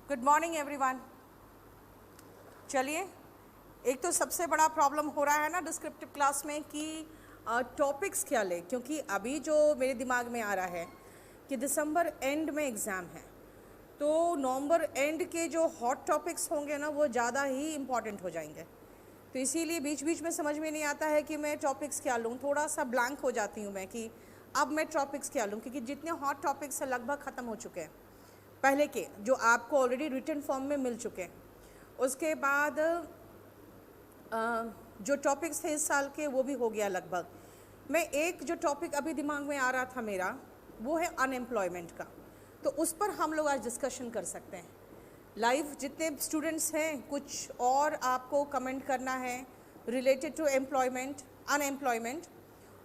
Good morning everyone. चलिए, एक तो सबसे बड़ा प्रॉब्लम हो रहा है ना डिस्क्रिप्टिव क्लास में कि टॉपिक्स क्या लें, क्योंकि अभी जो मेरे दिमाग में आ रहा है कि दिसंबर एंड में एग्ज़ाम है, तो नवंबर एंड के जो हॉट टॉपिक्स होंगे ना वो ज़्यादा ही इम्पॉर्टेंट हो जाएंगे। तो इसीलिए बीच बीच में समझ में नहीं आता है कि मैं टॉपिक्स क्या लूँ, थोड़ा सा ब्लैंक हो जाती हूँ मैं कि अब मैं टॉपिक्स क्या लूँ, क्योंकि जितने हॉट टॉपिक्स हैं लगभग ख़त्म हो चुके हैं पहले के, जो आपको ऑलरेडी रिटन फॉर्म में मिल चुके हैं। उसके बाद जो टॉपिक्स थे इस साल के वो भी हो गया लगभग। मैं एक जो टॉपिक अभी दिमाग में आ रहा था मेरा, वो है अनएम्प्लॉयमेंट का, तो उस पर हम लोग आज डिस्कशन कर सकते हैं। लाइव जितने स्टूडेंट्स हैं, कुछ और आपको कमेंट करना है रिलेटेड टू एम्प्लॉयमेंट, अनएम्प्लॉयमेंट,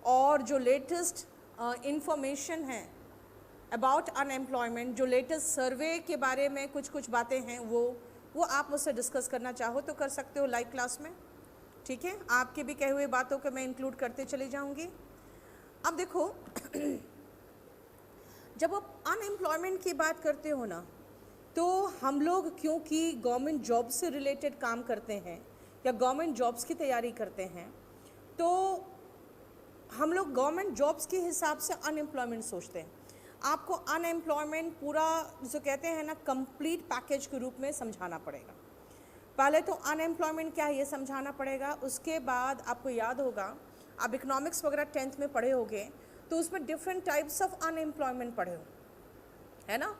और जो लेटेस्ट इंफॉर्मेशन है अबाउट अनएम्प्लॉयमेंट, जो लेटेस्ट सर्वे के बारे में कुछ बातें हैं, वो आप मुझसे डिस्कस करना चाहो तो कर सकते हो लाइव क्लास में। ठीक है, आपके भी कहे हुए बातों को मैं इंक्लूड करते चली जाऊंगी। अब देखो जब आप अनएम्प्लॉयमेंट की बात करते हो ना, तो हम लोग क्योंकि गवर्नमेंट जॉब से रिलेटेड काम करते हैं या गवर्नमेंट जॉब्स की तैयारी करते हैं, तो हम लोग गवर्नमेंट जॉब्स के हिसाब से अनएम्प्लॉयमेंट सोचते हैं। आपको अनएम्प्लॉयमेंट पूरा जो कहते हैं ना कंप्लीट पैकेज के रूप में समझाना पड़ेगा। पहले तो अनएम्प्लॉयमेंट क्या है ये समझाना पड़ेगा, उसके बाद आपको याद होगा आप इकोनॉमिक्स वगैरह 10th में पढ़े होंगे, तो उसमें डिफरेंट टाइप्स ऑफ अनएम्प्लॉयमेंट पढ़े हो, है ना,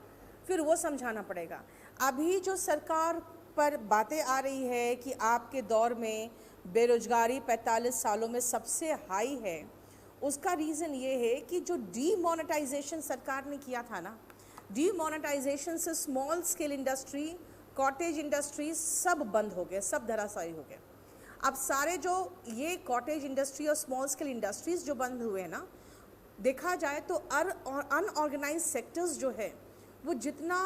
फिर वो समझाना पड़ेगा। अभी जो सरकार पर बातें आ रही है कि आपके दौर में बेरोजगारी 45 सालों में सबसे हाई है, उसका रीज़न ये है कि जो डीमोनेटाइजेशन सरकार ने किया था ना, डीमोनेटाइजेशन से small scale industry, cottage industry सब बंद हो गए, सब धराशायी हो गए। अब सारे जो ये कॉटेज इंडस्ट्री और स्मॉल स्केल इंडस्ट्रीज़ जो बंद हुए ना, देखा जाए तो अनऑर्गेनाइज सेक्टर्स जो है वो जितना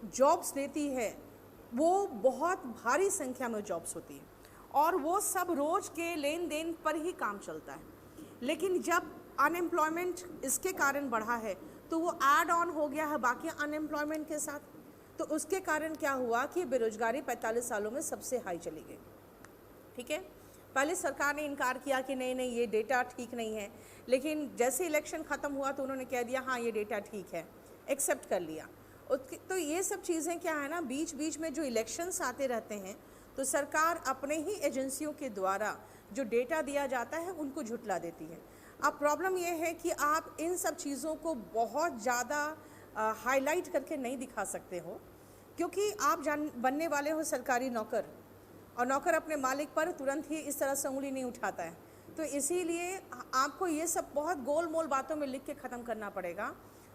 जॉब्स देती है वो बहुत भारी संख्या में जॉब्स होती है, और वो सब रोज़ के लेन देन पर ही काम चलता है। लेकिन जब अनएम्प्लॉयमेंट इसके कारण बढ़ा है तो वो ऐड ऑन हो गया है बाकी अनएम्प्लॉयमेंट के साथ, तो उसके कारण क्या हुआ कि बेरोजगारी 45 सालों में सबसे हाई चली गई। ठीक है, पहले सरकार ने इनकार किया कि नहीं नहीं ये डेटा ठीक नहीं है, लेकिन जैसे इलेक्शन ख़त्म हुआ तो उन्होंने कह दिया हाँ ये डेटा ठीक है, एक्सेप्ट कर लिया। तो ये सब चीज़ें क्या है ना, बीच बीच में जो इलेक्शंस आते रहते हैं तो सरकार अपने ही एजेंसियों के द्वारा जो डेटा दिया जाता है उनको झुटला देती है। अब प्रॉब्लम ये है कि आप इन सब चीज़ों को बहुत ज़्यादा हाईलाइट करके नहीं दिखा सकते हो, क्योंकि आप बनने वाले हो सरकारी नौकर, और नौकर अपने मालिक पर तुरंत ही इस तरह से उंगली नहीं उठाता है। तो इसीलिए आपको ये सब बहुत गोल मोल बातों में लिख के ख़त्म करना पड़ेगा।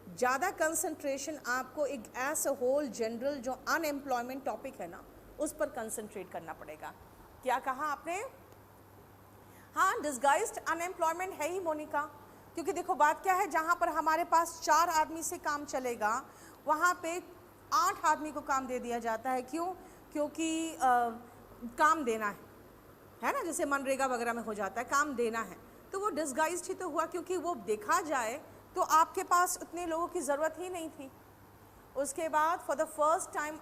ज़्यादा कंसंट्रेशन आपको एक एज अ होल जनरल जो अनएम्प्लॉयमेंट टॉपिक है ना उस पर कंसंट्रेट करना पड़ेगा। क्या कहा आपने? हाँ, डिस्गाइज्ड अनएम्प्लॉयमेंट है ही मोनिका, क्योंकि देखो बात क्या है, जहाँ पर हमारे पास 4 आदमी से काम चलेगा वहाँ पे 8 आदमी को काम दे दिया जाता है। क्यों? क्योंकि काम देना है ना, जैसे मनरेगा वगैरह में हो जाता है काम देना है, तो वो डिस्गाइज्ड ही तो हुआ, क्योंकि वो देखा जाए तो आपके पास उतने लोगों की ज़रूरत ही नहीं थी। उसके बाद for the first time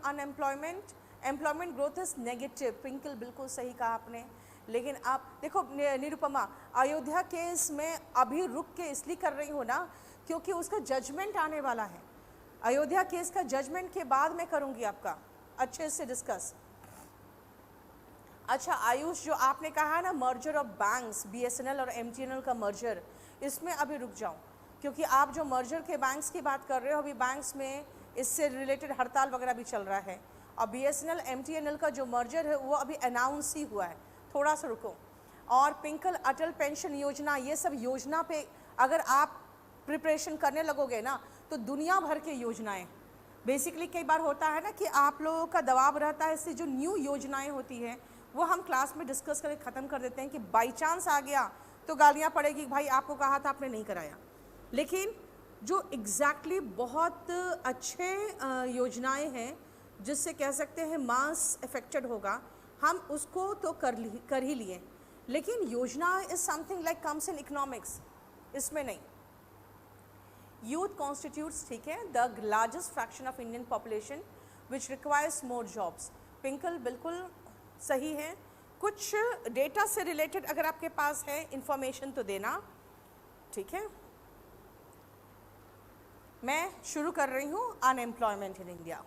employment growth is negative. Twinkle बिल्कुल सही कहा आपने। लेकिन आप देखो निरुपमा, अयोध्या केस में अभी रुक के इसलिए कर रही हो ना क्योंकि उसका जजमेंट आने वाला है। अयोध्या केस का जजमेंट के बाद मैं करूँगी आपका अच्छे से डिस्कस। अच्छा आयुष, जो आपने कहा है ना मर्जर ऑफ बैंक्स, BSNL और MTNL का मर्जर, इसमें अभी रुक जाऊँ, क्योंकि आप जो मर्जर के बैंक्स की बात कर रहे हो, अभी बैंक्स में इससे रिलेटेड हड़ताल वगैरह भी चल रहा है, और BSNL MTNL का जो मर्जर है वो अभी अनाउंस ही हुआ है, थोड़ा सा रुको। और पिंकल अटल पेंशन योजना, ये सब योजना पे अगर आप प्रिपरेशन करने लगोगे ना तो दुनिया भर के योजनाएं, बेसिकली कई बार होता है ना कि आप लोगों का दबाव रहता है, इससे जो न्यू योजनाएं होती हैं वो हम क्लास में डिस्कस करके ख़त्म कर देते हैं कि बाई चांस आ गया तो गालियाँ पड़ेगी, भाई आपको कहा था आपने नहीं कराया। लेकिन जो एग्जैक्टली बहुत अच्छे योजनाएं हैं जिससे कह सकते हैं मास अफेक्टेड होगा, हम उसको तो कर ही लिए। लेकिन योजना is something like comes in economics, इसमें नहीं। यूथ कॉन्स्टिट्यूट्स, ठीक है, the largest fraction of Indian population, which requires more jobs. Pinkal बिल्कुल सही है। कुछ डेटा से रिलेटेड अगर आपके पास है इंफॉर्मेशन तो देना, ठीक है। मैं शुरू कर रही हूँ अनएम्प्लॉयमेंट इन इंडिया।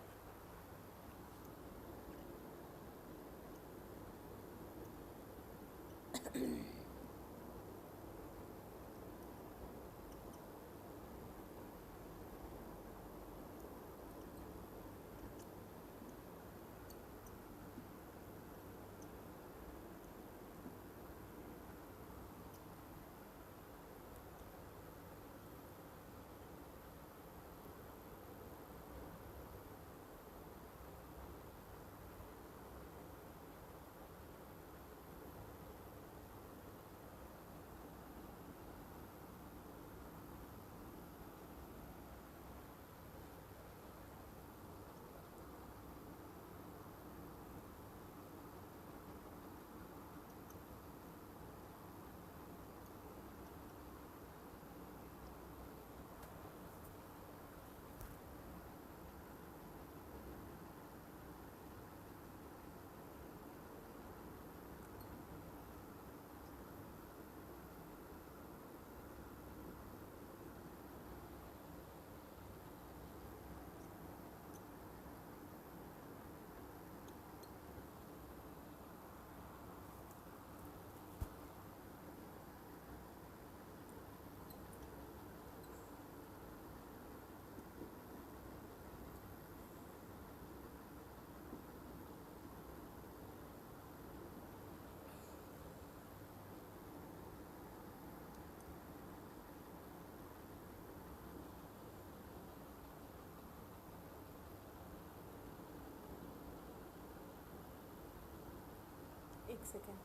एक सेकेंड।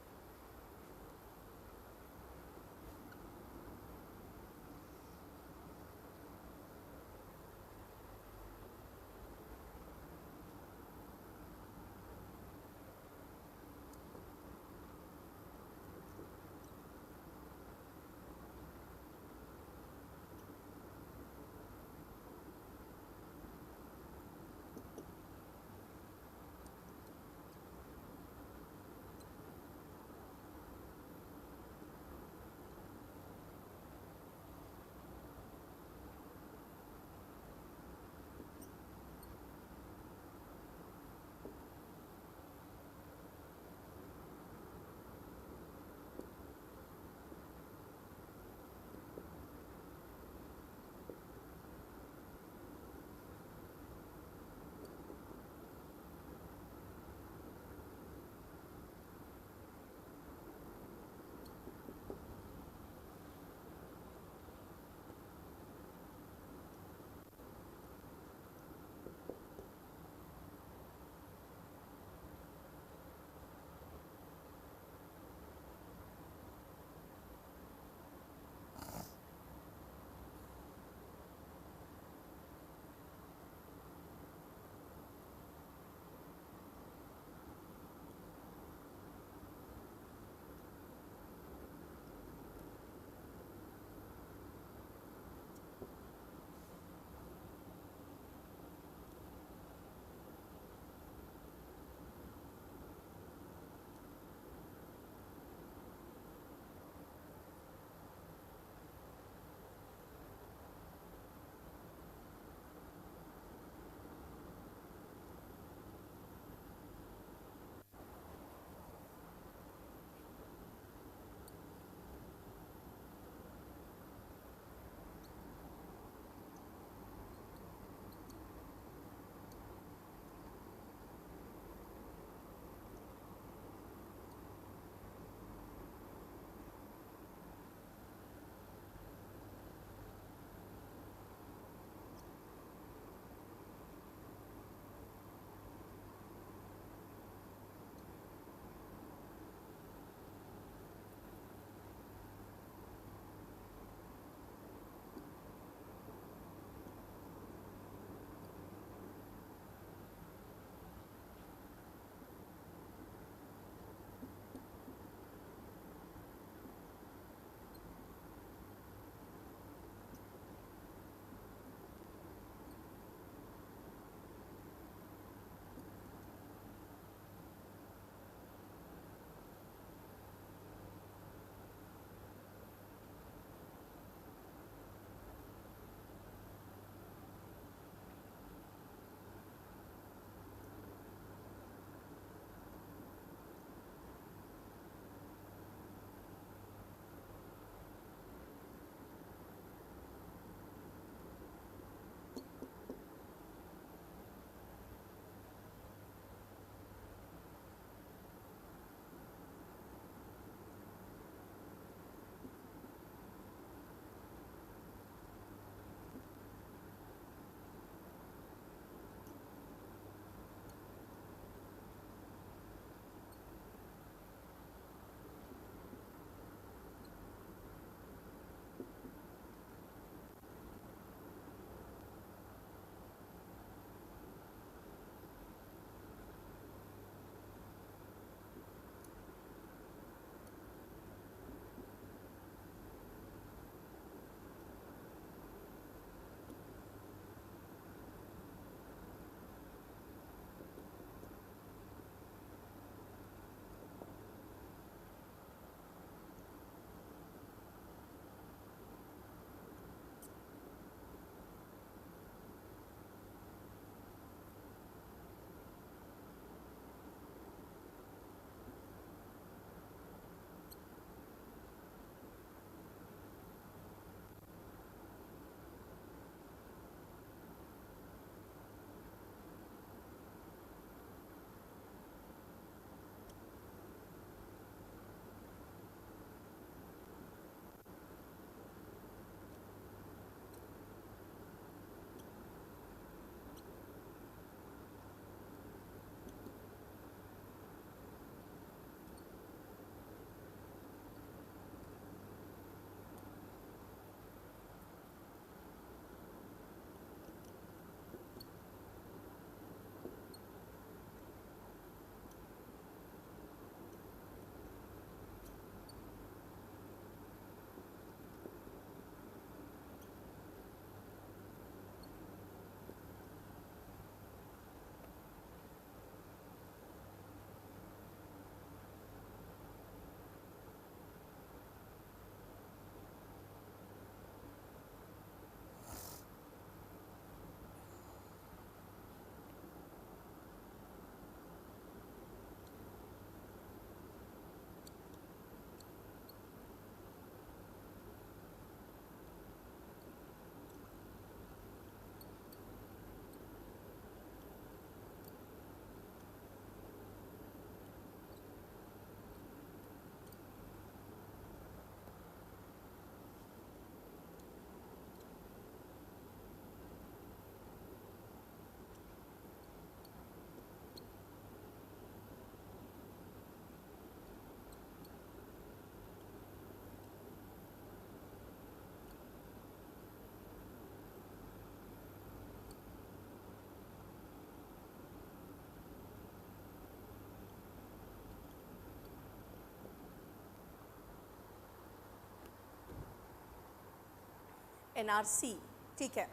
एनआरसी, ठीक है।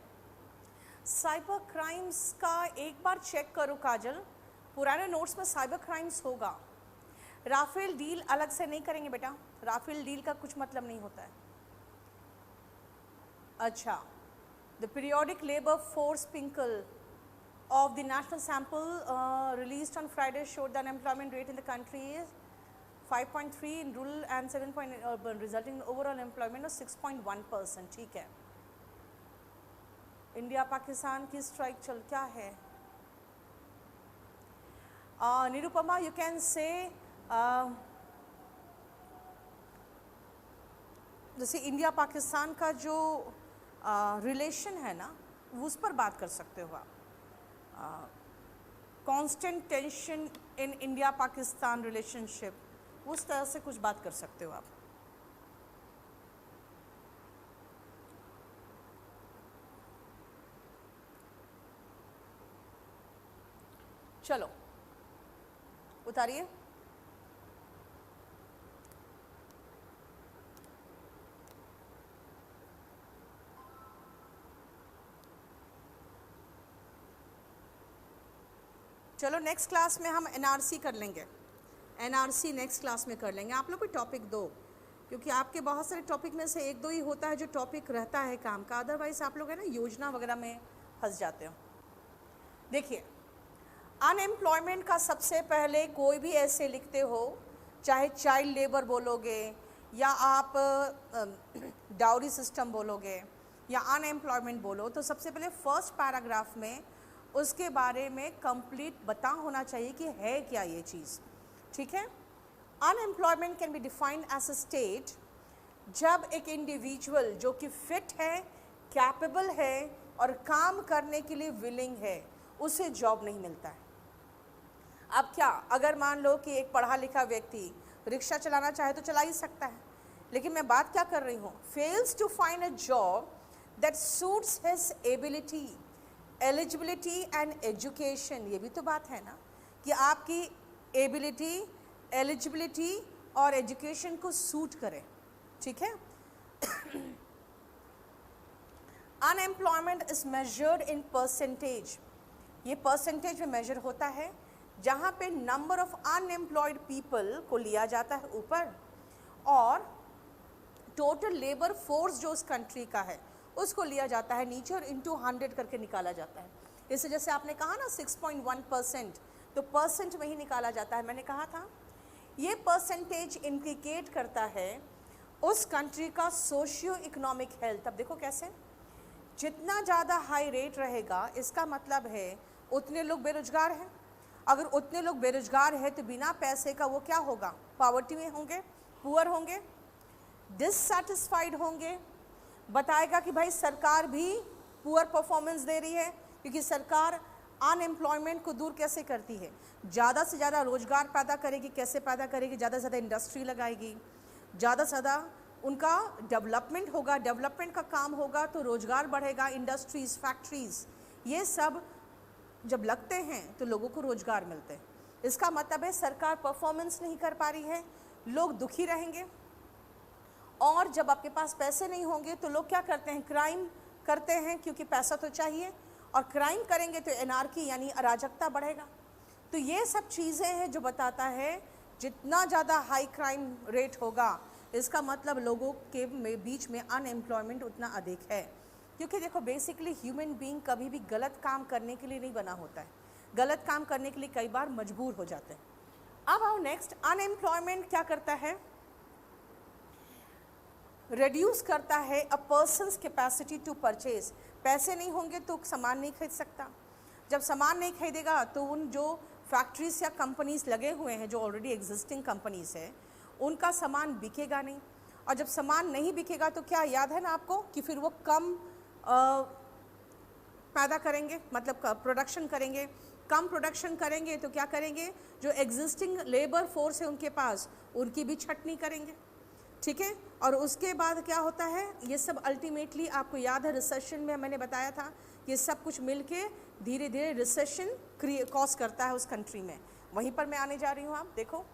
साइबर क्राइम्स का एक बार चेक करो काजल, पुराने नोट्स में साइबर क्राइम्स होगा। राफेल डील अलग से नहीं करेंगे बेटा, राफेल डील का कुछ मतलब नहीं होता है। अच्छा, the periodic labour force पिंकल of the national sample released on Friday showed the unemployment rate in the country is 5.3 in rural and 7 in urban, resulting in overall employment of 6.1%, ठीक है। India Pakistan की स्ट्राइक चल क्या है? Nirupama, you can say जैसे India Pakistan का जो relation है ना, उस पर बात कर सकते हो आप। Constant tension in India Pakistan relationship, उस तरह से कुछ बात कर सकते हो आप। चलो उतारिए। चलो नेक्स्ट क्लास में हम एनआरसी कर लेंगे, एनआरसी नेक्स्ट क्लास में कर लेंगे। आप लोग कोई टॉपिक दो, क्योंकि आपके बहुत सारे टॉपिक में से एक दो ही होता है जो टॉपिक रहता है काम का, अदरवाइज आप लोग है ना योजना वगैरह में फंस जाते हो। देखिए, अनएम्प्लॉयमेंट का सबसे पहले कोई भी ऐसे लिखते हो, चाहे चाइल्ड लेबर बोलोगे या आप डाउरी सिस्टम बोलोगे या अनएम्प्लॉयमेंट बोलो, तो सबसे पहले फर्स्ट पैराग्राफ में उसके बारे में कंप्लीट बता होना चाहिए कि है क्या ये चीज़, ठीक है। Unemployment can be defined as a state जब एक इंडिविजुअल जो कि फिट है, कैपेबल है और काम करने के लिए विलिंग है, उसे जॉब नहीं मिलता है। अब क्या, अगर मान लो कि एक पढ़ा लिखा व्यक्ति रिक्शा चलाना चाहे तो चला ही सकता है, लेकिन मैं बात क्या कर रही हूँ, fails to find a job that suits his ability, eligibility and education. ये भी तो बात है ना कि आपकी एबिलिटी, एलिजिबिलिटी और एजुकेशन को सूट करे, ठीक है। Unemployment is measured in percentage, ये परसेंटेज में मेजर होता है, जहाँ पे नंबर ऑफ अनएम्प्लॉयड पीपल को लिया जाता है ऊपर, और टोटल लेबर फोर्स जो उस कंट्री का है उसको लिया जाता है नीचे और इंटू 100 करके निकाला जाता है। इससे जैसे आपने कहा ना 6.1%, तो परसेंट में ही निकाला जाता है। मैंने कहा था ये परसेंटेज इंडिकेट करता है उस कंट्री का सोशियो इकोनॉमिक हेल्थ। अब देखो कैसे, जितना ज़्यादा हाई रेट रहेगा इसका मतलब है उतने लोग बेरोजगार हैं। अगर उतने लोग बेरोजगार हैं तो बिना पैसे का वो क्या होगा, पॉवर्टी में होंगे, पुअर होंगे, डिससैटिस्फाइड होंगे, बताएगा कि भाई सरकार भी पुअर परफॉर्मेंस दे रही है, क्योंकि सरकार अनएम्प्लॉयमेंट को दूर कैसे करती है, ज़्यादा से ज़्यादा रोजगार पैदा करेगी। कैसे पैदा करेगी, ज़्यादा से ज़्यादा इंडस्ट्री लगाएगी, ज़्यादा से ज़्यादा उनका डेवलपमेंट होगा, डेवलपमेंट का काम होगा तो रोजगार बढ़ेगा, इंडस्ट्रीज़, फैक्ट्रीज़, ये सब जब लगते हैं तो लोगों को रोजगार मिलते हैं। इसका मतलब है सरकार परफॉर्मेंस नहीं कर पा रही है, लोग दुखी रहेंगे, और जब आपके पास पैसे नहीं होंगे तो लोग क्या करते हैं, क्राइम करते हैं, क्योंकि पैसा तो चाहिए, और क्राइम करेंगे तो एनार्की यानी अराजकता बढ़ेगा। तो ये सब चीज़ें हैं जो बताता है जितना ज़्यादा हाई क्राइम रेट होगा इसका मतलब लोगों के बीच में अनएम्प्लॉयमेंट उतना अधिक है। क्योंकि देखो बेसिकली ह्यूमन बीइंग कभी भी गलत काम करने के लिए नहीं बना होता है, गलत काम करने के लिए कई बार मजबूर हो जाते हैं। अब आओ नेक्स्ट, अनएम्प्लॉयमेंट क्या करता है, रिड्यूस करता है अ पर्सन्स कैपेसिटी टू परचेज। पैसे नहीं होंगे तो सामान नहीं खरीद सकता, जब सामान नहीं खरीदेगा तो उन जो फैक्ट्रीज या कंपनीज लगे हुए हैं जो ऑलरेडी एग्जिस्टिंग कंपनीज है उनका सामान बिकेगा नहीं, और जब सामान नहीं बिकेगा तो क्या याद है ना आपको कि फिर वो कम पैदा करेंगे, मतलब प्रोडक्शन करेंगे, कम प्रोडक्शन करेंगे तो क्या करेंगे, जो एग्जिस्टिंग लेबर फोर्स है उनके पास उनकी भी छटनी करेंगे, ठीक है। और उसके बाद क्या होता है, ये सब अल्टीमेटली आपको याद है रिसेशन में मैंने बताया था, ये सब कुछ मिलके धीरे धीरे रिसेशन कॉज करता है उस कंट्री में। वहीं पर मैं आने जा रही हूँ, आप देखो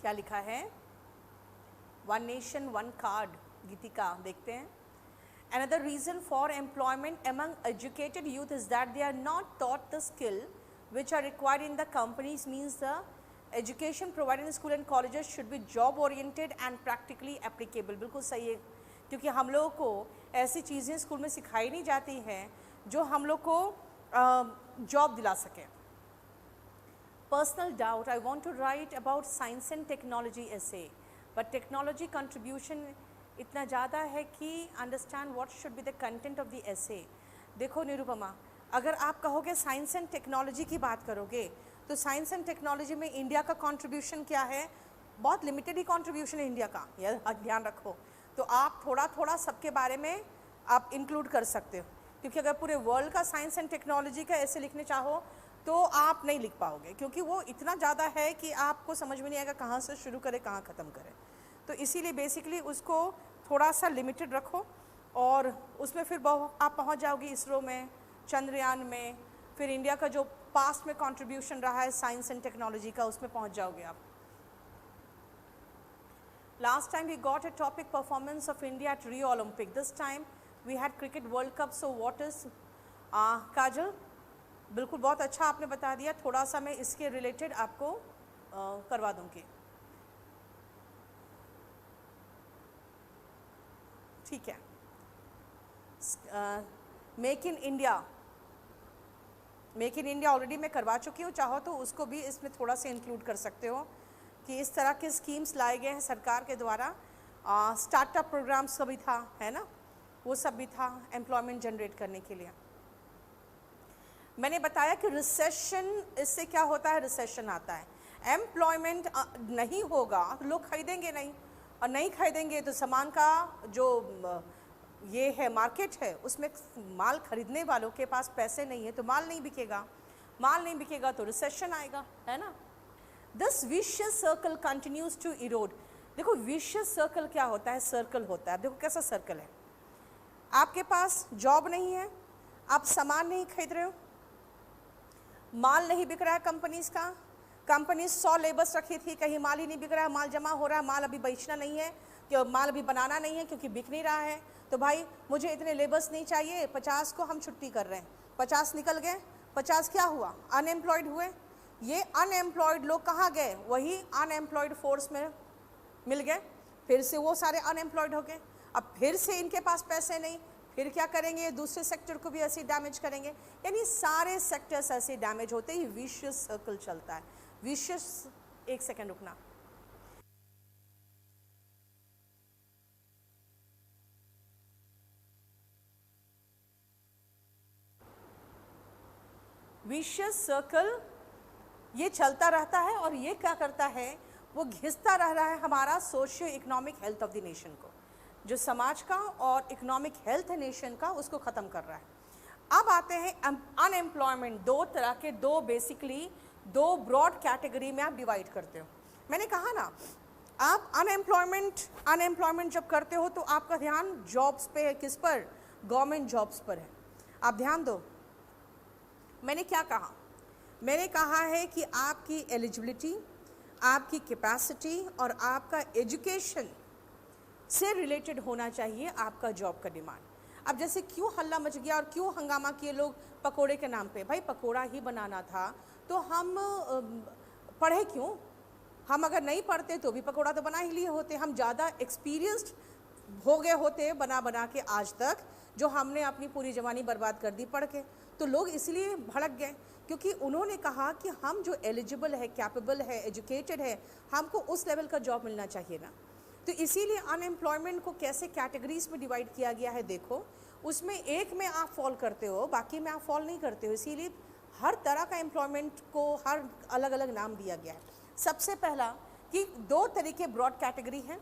क्या लिखा है? वन नेशन वन कार्ड, गीतिका देखते हैं। Another reason for employment among educated youth is that they are not taught the skill which are required in the companies. Means the education provided in school and colleges should be job oriented and practically applicable. बिल्कुल सही है, क्योंकि हम लोगों को ऐसी चीज़ें school में सिखाई नहीं जाती हैं जो हम लोग को जॉब दिला सकें। Personal doubt, I want to write about science and technology essay, but technology contribution इतना ज़्यादा है कि understand what should be the content of the essay. देखो निरुपमा, अगर आप कहोगे साइंस एंड टेक्नोलॉजी की बात करोगे तो साइंस एंड टेक्नोलॉजी में इंडिया का कंट्रीब्यूशन क्या है? बहुत लिमिटेड ही कंट्रीब्यूशन है इंडिया का, यह ध्यान रखो। तो आप थोड़ा थोड़ा सबके बारे में आप इंक्लूड कर सकते हो, क्योंकि अगर पूरे वर्ल्ड का साइंस एंड टेक्नोलॉजी का ऐसे लिखने चाहो तो आप नहीं लिख पाओगे, क्योंकि वो इतना ज़्यादा है कि आपको समझ में नहीं आएगा कहाँ से शुरू करें कहाँ ख़त्म करें। तो इसीलिए बेसिकली उसको थोड़ा सा लिमिटेड रखो और उसमें फिर आप पहुंच जाओगे इसरो में, चंद्रयान में, फिर इंडिया का जो पास्ट में कंट्रीब्यूशन रहा है साइंस एंड टेक्नोलॉजी का, उसमें पहुंच जाओगे आप। Last time we got a topic performance of India at Rio Olympic, this time we had cricket world cup. So what is Kajal, बिल्कुल बहुत अच्छा आपने बता दिया, थोड़ा सा मैं इसके रिलेटेड आपको करवा दूंगी, ठीक है। Make in India, make in India already मैं करवा चुकी हूँ, चाहो तो उसको भी इसमें थोड़ा सा इंक्लूड कर सकते हो कि इस तरह के स्कीम्स लाए गए हैं सरकार के द्वारा। स्टार्टअप प्रोग्राम्स का भी था, है ना, वो सब भी था एम्प्लॉयमेंट जनरेट करने के लिए। मैंने बताया कि रिसेशन, इससे क्या होता है, रिसेशन आता है, एम्प्लॉयमेंट नहीं होगा तो लोग खरीदेंगे नहीं, और नहीं खरीदेंगे तो सामान का जो ये है मार्केट है उसमें माल खरीदने वालों के पास पैसे नहीं है तो माल नहीं बिकेगा, माल नहीं बिकेगा तो रिसेशन आएगा, है ना। This vicious circle continues to erode. देखो विशियस सर्कल क्या होता है, सर्कल होता है, देखो कैसा सर्कल है। आपके पास जॉब नहीं है, आप सामान नहीं खरीद रहे हो, माल नहीं बिक रहा है कंपनीज का, कंपनी 100 लेबर्स रखी थी, कहीं माल ही नहीं बिक रहा है, माल जमा हो रहा है, माल अभी बेचना नहीं है, कि माल अभी बनाना नहीं है क्योंकि बिक नहीं रहा है, तो भाई मुझे इतने लेबर्स नहीं चाहिए, 50 को हम छुट्टी कर रहे हैं, 50 निकल गए, 50 क्या हुआ, अनएम्प्लॉयड हुए। ये अनएम्प्लॉयड लोग कहाँ गए, वही अनएम्प्लॉयड फोर्स में मिल गए, फिर से वो सारे अनएम्प्लॉयड हो गए, अब फिर से इनके पास पैसे नहीं, फिर क्या करेंगे, दूसरे सेक्टर को भी ऐसे डैमेज करेंगे, यानी सारे सेक्टर्स ऐसे डैमेज होते ही विशियस सर्कल चलता है। विशियस, एक सेकंड रुकना, विशियस सर्कल ये चलता रहता है और ये क्या करता है, वो घिसता रह रहा है हमारा socio economic health of the nation को, जो समाज का और इकोनॉमिक हेल्थ है नेशन का, उसको ख़त्म कर रहा है। अब आते हैं अनएम्प्लॉयमेंट, दो तरह के, दो बेसिकली दो ब्रॉड कैटेगरी में आप डिवाइड करते हो। मैंने कहा ना, आप अनएम्प्लॉयमेंट जब करते हो तो आपका ध्यान जॉब्स पे है, किस पर, गवर्नमेंट जॉब्स पर है। आप ध्यान दो, मैंने क्या कहा, मैंने कहा है कि आपकी एलिजिबिलिटी, आपकी कैपेसिटी और आपका एजुकेशन से रिलेटेड होना चाहिए आपका जॉब का डिमांड। अब जैसे क्यों हल्ला मच गया और क्यों हंगामा किए लोग पकोड़े के नाम पे, भाई पकोड़ा ही बनाना था तो हम पढ़े क्यों, हम अगर नहीं पढ़ते तो भी पकोड़ा तो बना ही लिए होते, हम ज़्यादा एक्सपीरियंस्ड हो गए होते बना बना के आज तक, जो हमने अपनी पूरी जवानी बर्बाद कर दी पढ़ के। तो लोग इसलिए भड़क गए क्योंकि उन्होंने कहा कि हम जो एलिजिबल है, कैपेबल है, एजुकेटेड है, हमको उस लेवल का जॉब मिलना चाहिए ना। तो इसीलिए अनएम्प्लॉयमेंट को कैसे कैटेगरीज में डिवाइड किया गया है, देखो उसमें एक में आप फॉल करते हो, बाकी में आप फॉल नहीं करते हो, इसीलिए हर तरह का एम्प्लॉयमेंट को हर अलग अलग नाम दिया गया है। सबसे पहला कि दो तरीके ब्रॉड कैटेगरी हैं,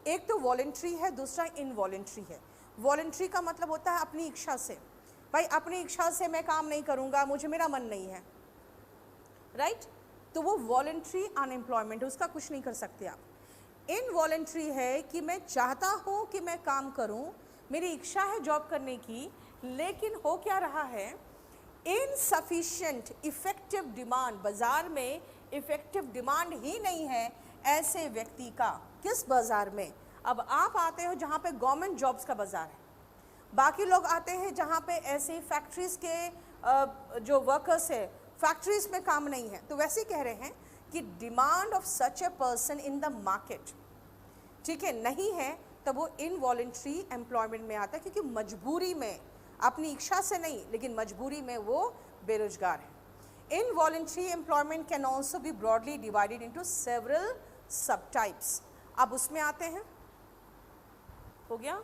एक तो वॉलेंट्री है, दूसरा इनवॉलेंट्री है। वॉलेंट्री का मतलब होता है अपनी इच्छा से, भाई अपनी इच्छा से मैं काम नहीं करूँगा, मुझे मेरा मन नहीं है, राइट, तो वो वॉलेंट्री अनएम्प्लॉयमेंट, उसका कुछ नहीं कर सकते आप। इनवॉलेंट्री है कि मैं चाहता हूँ कि मैं काम करूँ, मेरी इच्छा है जॉब करने की, लेकिन हो क्या रहा है, इनसफिशिएंट इफेक्टिव डिमांड, बाज़ार में इफेक्टिव डिमांड ही नहीं है ऐसे व्यक्ति का। किस बाज़ार में? अब आप आते हो जहाँ पे गवर्नमेंट जॉब्स का बाज़ार है, बाकी लोग आते हैं जहाँ पे ऐसे फैक्ट्रीज़ के जो वर्कर्स है, फैक्ट्रीज़ में काम नहीं है। तो वैसे ही कह रहे हैं कि demand of such a person in the market, ठीक है, नहीं है, तब वो इनवॉलेंट्री एम्प्लॉयमेंट में आता है, क्योंकि मजबूरी में, अपनी इच्छा से नहीं लेकिन मजबूरी में वो बेरोजगार है। Involuntary employment can also be broadly divided into several सब टाइप्स। अब उसमें आते हैं, हो गया।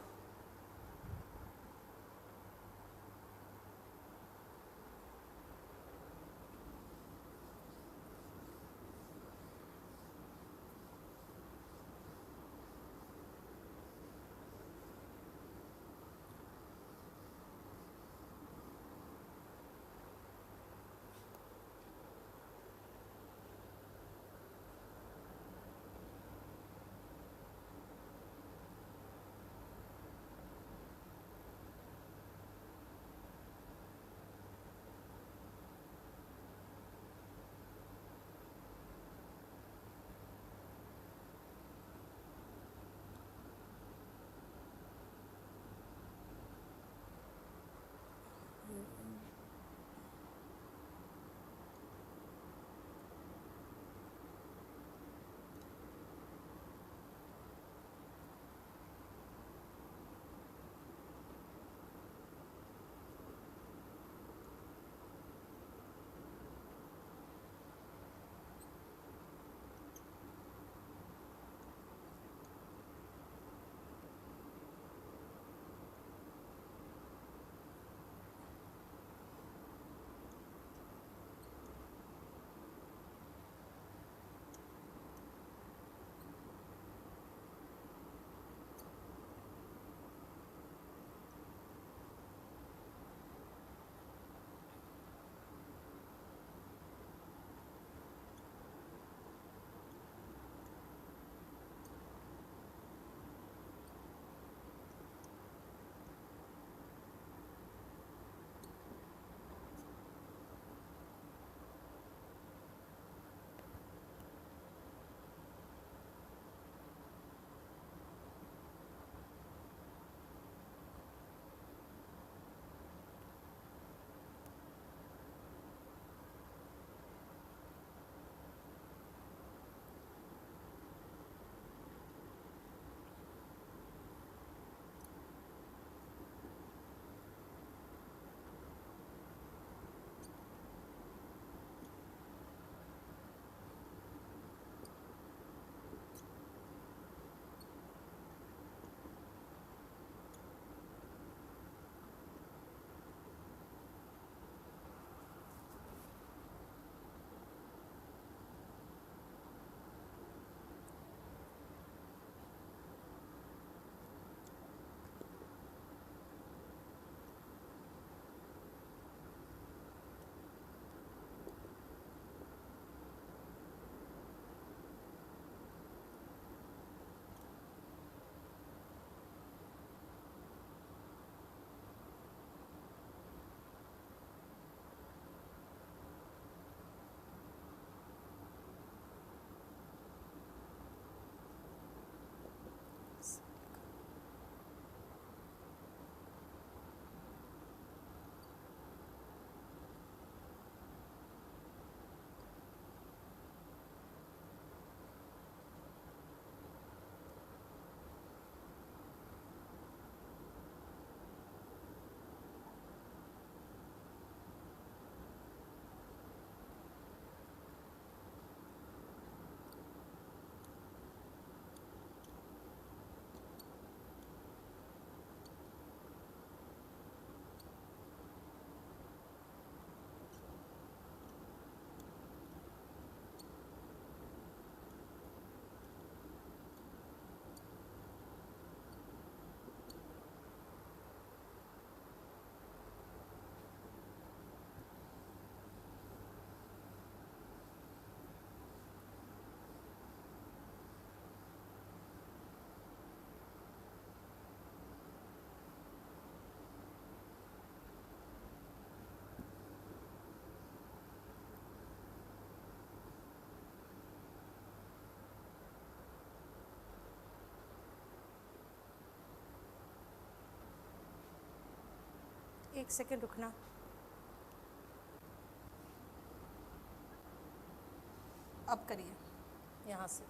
एक सेकेंड रुकना। अब करिए यहाँ से।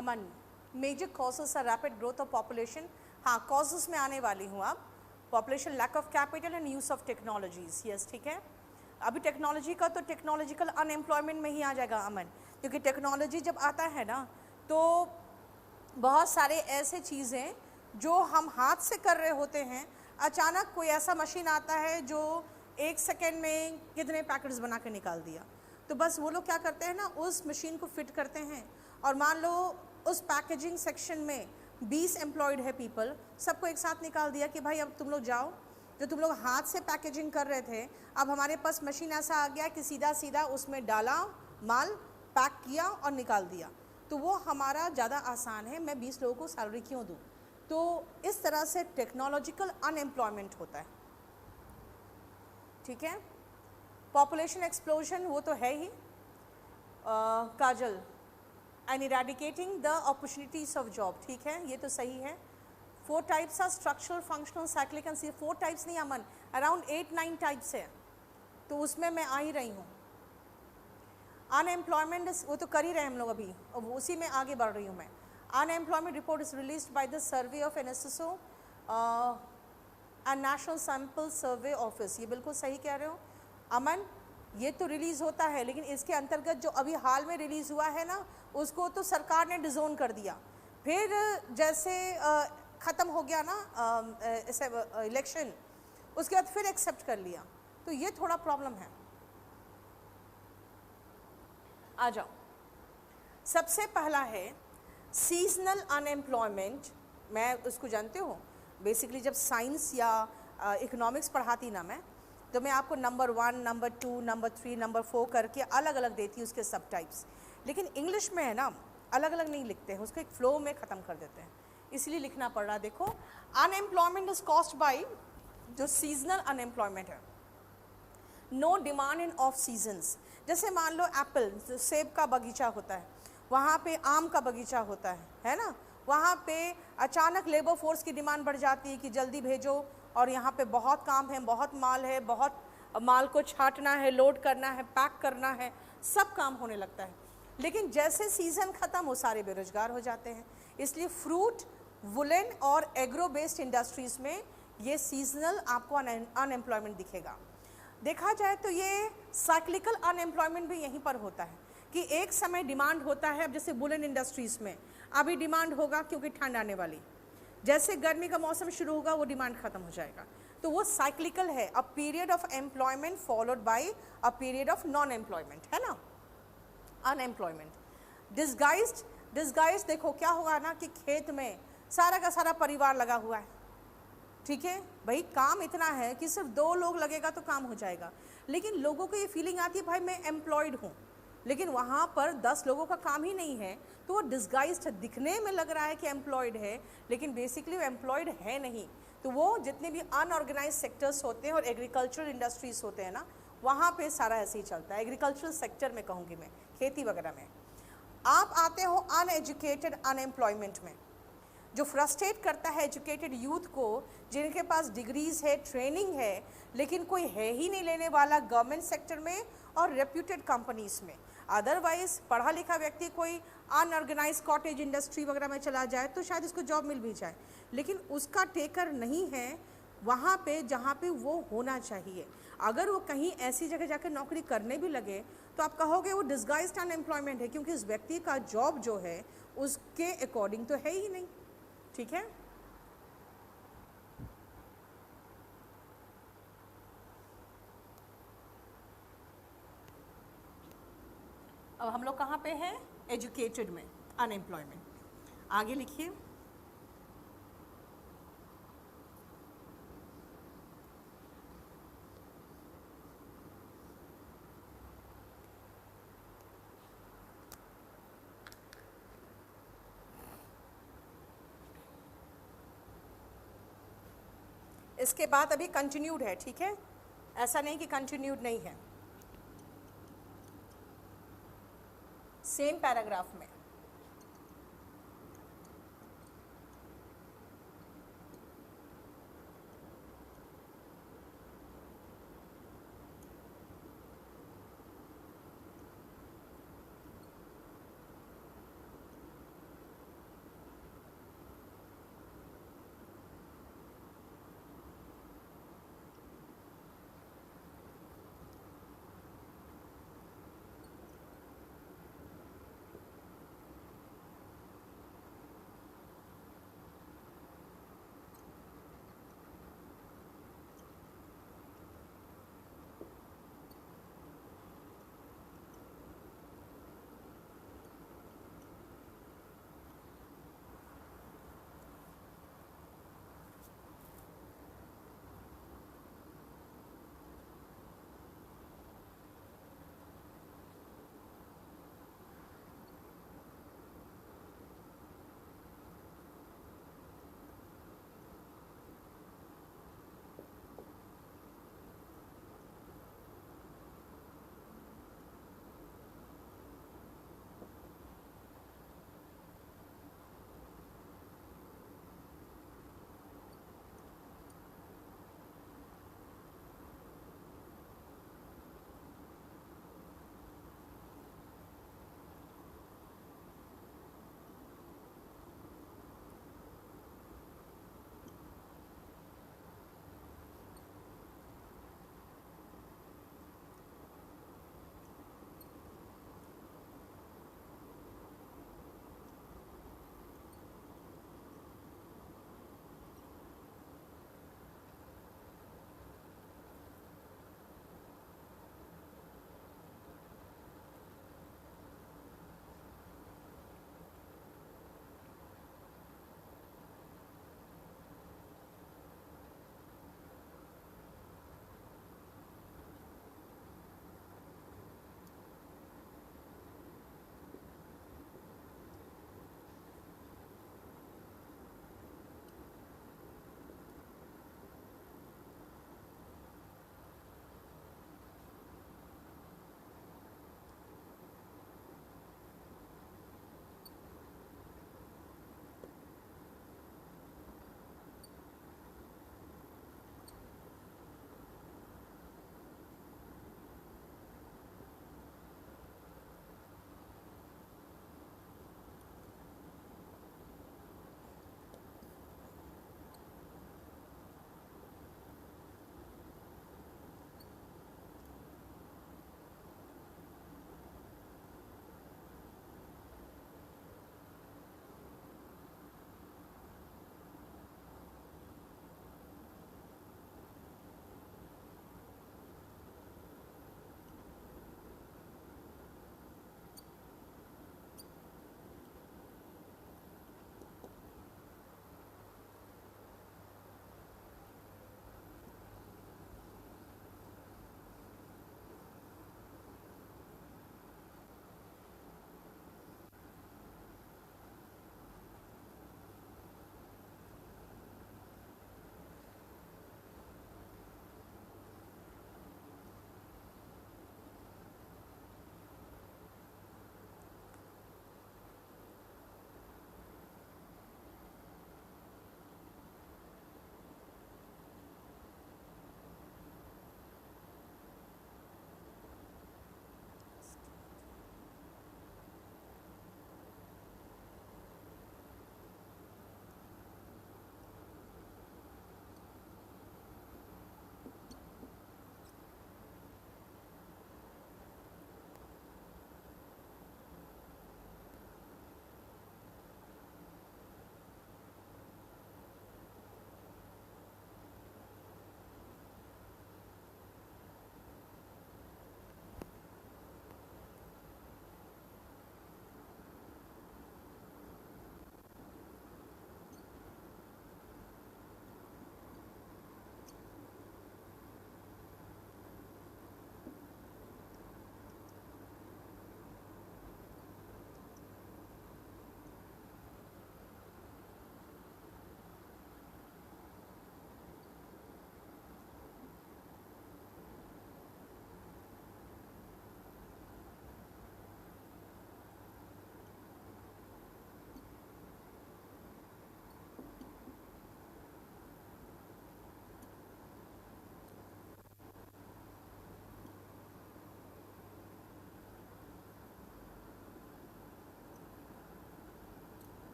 Aman, major causes are rapid growth of population. हाँ, कॉजेस में आने वाली हूँ अब। Population, lack of capital and use of technologies. Yes, ठीक है। अभी टेक्नोलॉजी का तो टेक्नोलॉजिकल अनएम्प्लॉयमेंट में ही आ जाएगा अमन, क्योंकि टेक्नोलॉजी जब आता है ना तो बहुत सारे ऐसे चीज़ें जो हम हाथ से कर रहे होते हैं, अचानक कोई ऐसा मशीन आता है जो 1 सेकेंड में कितने पैकेट्स बना के निकाल दिया। तो बस वो लोग क्या करते हैं ना, उस मशीन को फिट करते हैं और मान लो उस पैकेजिंग सेक्शन में 20 एम्प्लॉयड है पीपल, सबको एक साथ निकाल दिया कि भाई अब तुम लोग जाओ। जो तुम लोग हाथ से पैकेजिंग कर रहे थे, अब हमारे पास मशीन ऐसा आ गया कि सीधा सीधा उसमें डाला माल, पैक किया और निकाल दिया। तो वो हमारा ज़्यादा आसान है, मैं 20 लोगों को सैलरी क्यों दूँ। तो इस तरह से टेक्नोलॉजिकल अनएम्प्लॉयमेंट होता है, ठीक है। पॉपुलेशन एक्सप्लोजन वो तो है ही। Kajal, and eradicating the opportunities of job, ठीक है, ये तो सही है। 4 types are structural, functional, cyclic and C. 4 types नहीं अमन, अराउंड 8-9 टाइप्स है, तो उसमें मैं आ ही रही हूँ। अनएम्प्लॉयमेंट वो तो कर ही रहे हैं हम लोग अभी, और उसी में आगे बढ़ रही हूँ मैं। Unemployment report is released by the survey of NSSO and national sample survey office. ये बिल्कुल सही कह रहे हो अमन, ये तो रिलीज़ होता है, लेकिन इसके अंतर्गत जो अभी हाल में रिलीज़ हुआ है ना, उसको तो सरकार ने डिज़ोन कर दिया। फिर जैसे ख़त्म हो गया ना इलेक्शन, उसके बाद फिर एक्सेप्ट कर लिया, तो ये थोड़ा प्रॉब्लम है। आ जाओ, सबसे पहला है सीजनल अनएम्प्लॉयमेंट। मैं उसको जानते हो, बेसिकली जब साइंस या इकोनॉमिक्स पढ़ाती ना मैं, तो मैं आपको नंबर 1, नंबर 2, नंबर 3, नंबर 4 करके अलग अलग देती हूँ उसके सब टाइप्स। लेकिन इंग्लिश में है ना, अलग अलग नहीं लिखते हैं, उसको एक फ्लो में ख़त्म कर देते हैं, इसलिए लिखना पड़ रहा है। देखो, अनएम्प्लॉयमेंट इज कॉस्ड बाई, जो सीजनल अनएम्प्लॉयमेंट है, no demand in off seasons. जैसे मान लो एप्पल, सेब का बगीचा होता है, वहाँ पे आम का बगीचा होता है ना, वहाँ पे अचानक लेबर फोर्स की डिमांड बढ़ जाती है कि जल्दी भेजो, और यहाँ पे बहुत काम है, बहुत माल है, बहुत माल को छांटना है, लोड करना है, पैक करना है, सब काम होने लगता है। लेकिन जैसे सीज़न ख़त्म, वो सारे बेरोजगार हो जाते हैं। इसलिए फ्रूट, वुलन और एग्रो बेस्ड इंडस्ट्रीज़ में ये सीजनल आपको अनएम्प्लॉयमेंट दिखेगा। देखा जाए तो ये साइक्लिकल अनएम्प्लॉयमेंट भी यहीं पर होता है कि एक समय डिमांड होता है। अब जैसे वुलन इंडस्ट्रीज़ में अभी डिमांड होगा क्योंकि ठंड आने वाली, जैसे गर्मी का मौसम शुरू होगा वो डिमांड ख़त्म हो जाएगा। तो वो साइक्लिकल है, a period of employment followed by a period of non employment, है ना, अनएम्प्लॉयमेंट। डिस्गाइज्ड देखो क्या होगा ना कि खेत में सारा का सारा परिवार लगा हुआ है, ठीक है भाई, काम इतना है कि सिर्फ 2 लोग लगेगा तो काम हो जाएगा। लेकिन लोगों को ये फीलिंग आती है भाई मैं एम्प्लॉयड हूँ, लेकिन वहाँ पर 10 लोगों का काम ही नहीं है, तो वो डिस्गाइज्ड है, दिखने में लग रहा है कि एम्प्लॉयड है, लेकिन बेसिकली वो एम्प्लॉयड है नहीं। तो वो जितने भी अनऑर्गेनाइज सेक्टर्स होते हैं और एग्रीकल्चरल इंडस्ट्रीज़ होते हैं ना, वहाँ पे सारा ऐसे ही चलता है। एग्रीकल्चरल सेक्टर में कहूँगी मैं, खेती वगैरह में। आप आते हो अनएजुकेटेड अनएम्प्लॉयमेंट में, जो फ्रस्ट्रेट करता है एजुकेटेड यूथ को, जिनके पास डिग्रीज़ है, ट्रेनिंग है, लेकिन कोई है ही नहीं लेने वाला गवर्नमेंट सेक्टर में और रेप्यूटेड कंपनीज़ में। अदरवाइज़ पढ़ा लिखा व्यक्ति कोई अनऑर्गेनाइज कॉटेज इंडस्ट्री वगैरह में चला जाए तो शायद उसको जॉब मिल भी जाए, लेकिन उसका टेकर नहीं है वहाँ पे जहाँ पे वो होना चाहिए। अगर वो कहीं ऐसी जगह जाकर नौकरी करने भी लगे तो आप कहोगे वो डिस्गाइज्ड अनएम्प्लॉयमेंट है, क्योंकि उस व्यक्ति का जॉब जो है उसके अकॉर्डिंग तो है ही नहीं, ठीक है। अब हम लोग कहाँ पे हैं, एजुकेटेड में अनएम्प्लॉयमेंट। आगे लिखिए, इसके बाद अभी कंटिन्यूड है, ठीक है, ऐसा नहीं कि कंटिन्यूड नहीं है, सेम पैराग्राफ में।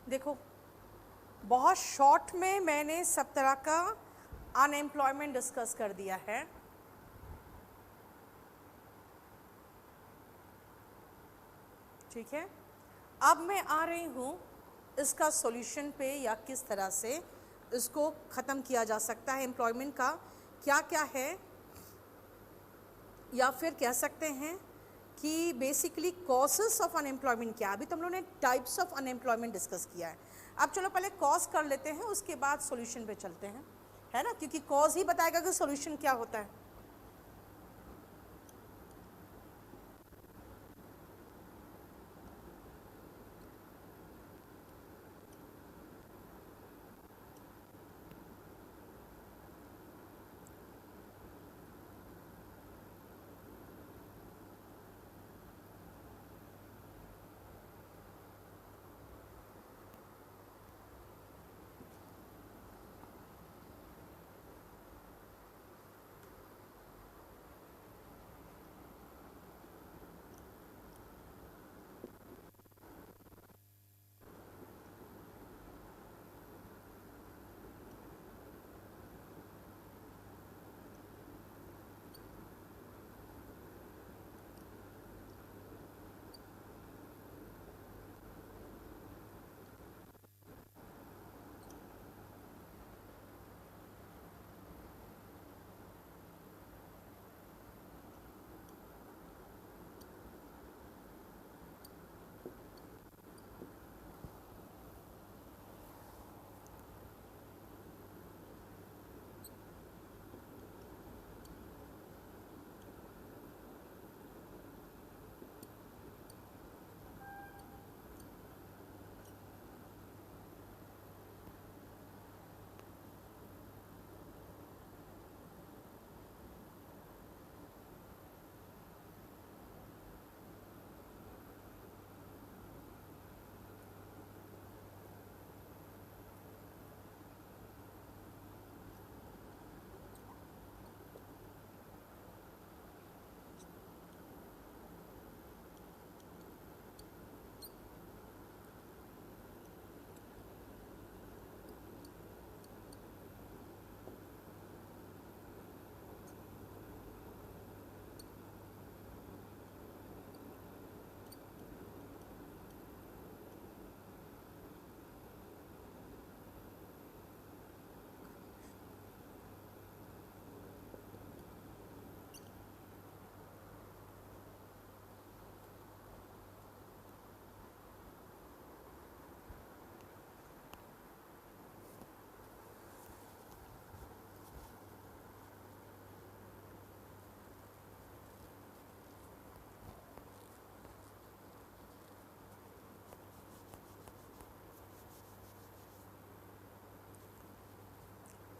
देखो, बहुत शॉर्ट में मैंने सब तरह का अनएम्प्लॉयमेंट डिस्कस कर दिया है। ठीक है, अब मैं आ रही हूँ इसका सॉल्यूशन पे, या किस तरह से इसको ख़त्म किया जा सकता है, एम्प्लॉयमेंट का क्या क्या है, या फिर कह सकते हैं कि बेसिकली कॉजेस ऑफ अनएम्प्लॉयमेंट क्या। अभी तुम लोगों ने टाइप्स ऑफ अनएम्प्लॉयमेंट डिस्कस किया है, अब चलो पहले कॉज कर लेते हैं, उसके बाद सॉल्यूशन पे चलते हैं, है ना, क्योंकि कॉज ही बताएगा कि सॉल्यूशन क्या होता है।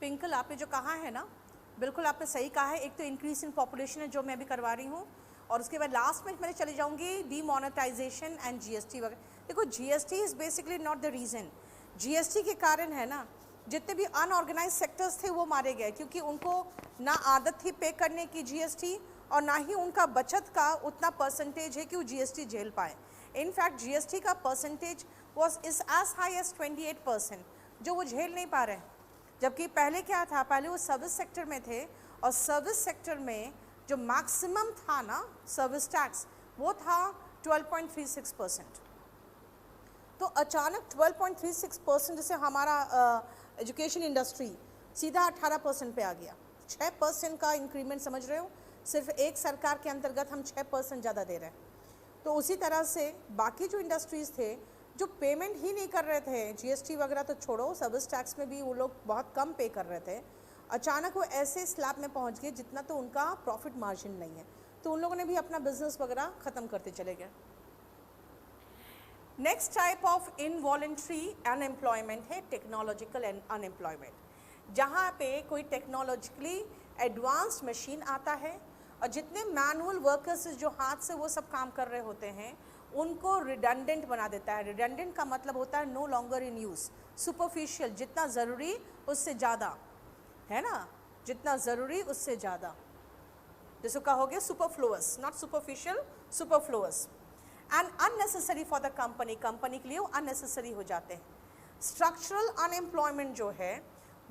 पिंकल, आपने जो कहा है ना, बिल्कुल आपने सही कहा है। एक तो इंक्रीज इन पॉपुलेशन है जो मैं भी करवा रही हूँ, और उसके बाद लास्ट में मैंने चली जाऊँगी डीमोनेटाइजेशन एंड जीएसटी वगैरह। देखो, GST is basically not the reason. GST के कारण है ना, जितने भी अनऑर्गेनाइज सेक्टर्स थे वो मारे गए, क्योंकि उनको ना आदत थी पे करने की जीएसटी, और ना ही उनका बचत का उतना परसेंटेज है कि वो जीएसटी झेल पाए। इनफैक्ट जीएसटी का percentage was is as high as 28%, जो वो झेल नहीं पा रहे। जबकि पहले क्या था, पहले वो सर्विस सेक्टर में थे, और सर्विस सेक्टर में जो मैक्सिमम था ना सर्विस टैक्स, वो था 12.36%। तो अचानक 12.36% से हमारा एजुकेशन इंडस्ट्री सीधा 18% पे आ गया। 6% का इंक्रीमेंट, समझ रहे हो, सिर्फ एक सरकार के अंतर्गत हम 6% ज़्यादा दे रहे हैं। तो उसी तरह से बाकी जो इंडस्ट्रीज़ थे जो पेमेंट ही नहीं कर रहे थे, जीएसटी वगैरह तो छोड़ो, सर्विस टैक्स में भी वो लोग बहुत कम पे कर रहे थे, अचानक वो ऐसे स्लैब में पहुंच गए जितना तो उनका प्रॉफिट मार्जिन नहीं है, तो उन लोगों ने भी अपना बिजनेस वगैरह ख़त्म करते चले गए। Next type of involuntary unemployment है टेक्नोलॉजिकल अनएम्प्लॉयमेंट, जहाँ पे कोई टेक्नोलॉजिकली एडवांस्ड मशीन आता है, और जितने मैनुअल वर्कर्स जो हाथ से वो सब काम कर रहे होते हैं उनको रिडंडेंट बना देता है। रिडंडेंट का मतलब होता है no longer in use, superficial, जितना ज़रूरी उससे ज़्यादा, है ना, जितना ज़रूरी उससे ज़्यादा, जिसको कहोगे superfluous, not superficial, superfluous. And unnecessary for the company, company के लिए वो अननेसेसरी हो जाते हैं। स्ट्रक्चरल अनएम्प्लॉयमेंट जो है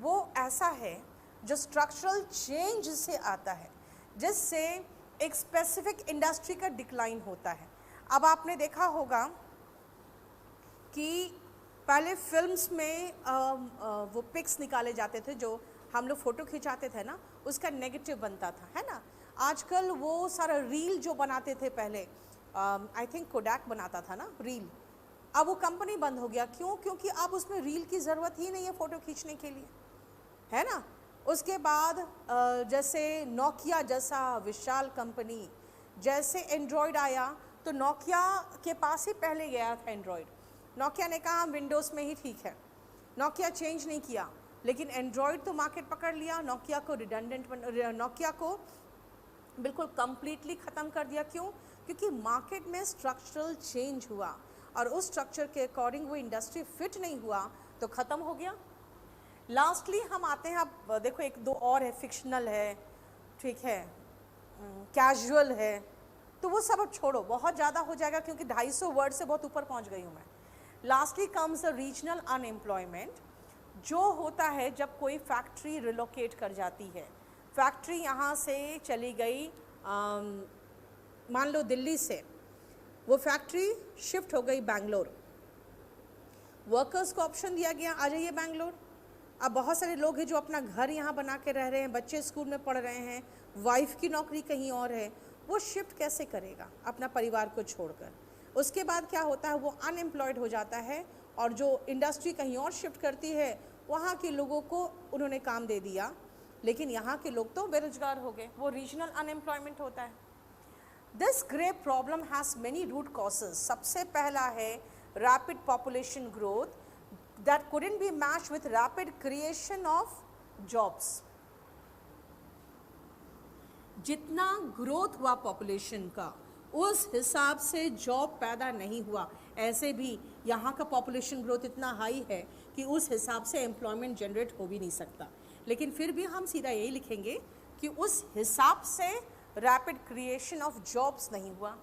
वो ऐसा है जो स्ट्रक्चरल चेंज से आता है, जिससे एक स्पेसिफिक इंडस्ट्री का डिक्लाइन होता है। अब आपने देखा होगा कि पहले फिल्म्स में वो पिक्स निकाले जाते थे, जो हम लोग फ़ोटो खिंचाते थे ना, उसका नेगेटिव बनता था, है ना। आजकल वो सारा रील जो बनाते थे पहले, आई थिंक कोडैक बनाता था ना रील, अब वो कंपनी बंद हो गया। क्यों? क्योंकि अब उसमें रील की ज़रूरत ही नहीं है फ़ोटो खींचने के लिए, है ना। उसके बाद जैसे नोकिया जैसा विशाल कंपनी, जैसे एंड्रॉयड आया तो नोकिया के पास ही पहले गया था एंड्रॉयड। नोकिया ने कहा हम विंडोज़ में ही ठीक है, नोकिया चेंज नहीं किया, लेकिन एंड्रॉयड तो मार्केट पकड़ लिया, नोकिया को रिडंडेंट नोकिया को बिल्कुल कंप्लीटली ख़त्म कर दिया। क्यों? क्योंकि मार्केट में स्ट्रक्चरल चेंज हुआ और उस स्ट्रक्चर के अकॉर्डिंग वो इंडस्ट्री फिट नहीं हुआ तो ख़त्म हो गया। लास्टली हम आते हैं, अब देखो एक दो और है, फिक्शनल है, ठीक है, कैजुअल है, तो वो सब अब छोड़ो, बहुत ज़्यादा हो जाएगा क्योंकि 250 वर्ड से बहुत ऊपर पहुंच गई हूँ मैं। Lastly comes the regional unemployment, जो होता है जब कोई फैक्ट्री रिलोकेट कर जाती है। फैक्ट्री यहाँ से चली गई, मान लो दिल्ली से, वो फैक्ट्री शिफ्ट हो गई बैंगलोर, वर्कर्स को ऑप्शन दिया गया आ जाइए बैंगलोर। अब बहुत सारे लोग हैं जो अपना घर यहाँ बना के रह रहे हैं, बच्चे स्कूल में पढ़ रहे हैं, वाइफ की नौकरी कहीं और है, वो शिफ्ट कैसे करेगा अपना परिवार को छोड़कर? उसके बाद क्या होता है, वो अनएम्प्लॉयड हो जाता है, और जो इंडस्ट्री कहीं और शिफ्ट करती है वहाँ के लोगों को उन्होंने काम दे दिया, लेकिन यहाँ के लोग तो बेरोजगार हो गए, वो रीजनल अनएम्प्लॉयमेंट होता है। This grave problem has many root causes. सबसे पहला है rapid population growth that couldn't be matched with rapid creation of jobs। जितना ग्रोथ हुआ पॉपुलेशन का, उस हिसाब से जॉब पैदा नहीं हुआ। ऐसे भी यहाँ का पॉपुलेशन ग्रोथ इतना हाई है कि उस हिसाब से एम्प्लॉयमेंट जनरेट हो भी नहीं सकता, लेकिन फिर भी हम सीधा यही लिखेंगे कि उस हिसाब से रैपिड क्रिएशन ऑफ जॉब्स नहीं हुआ।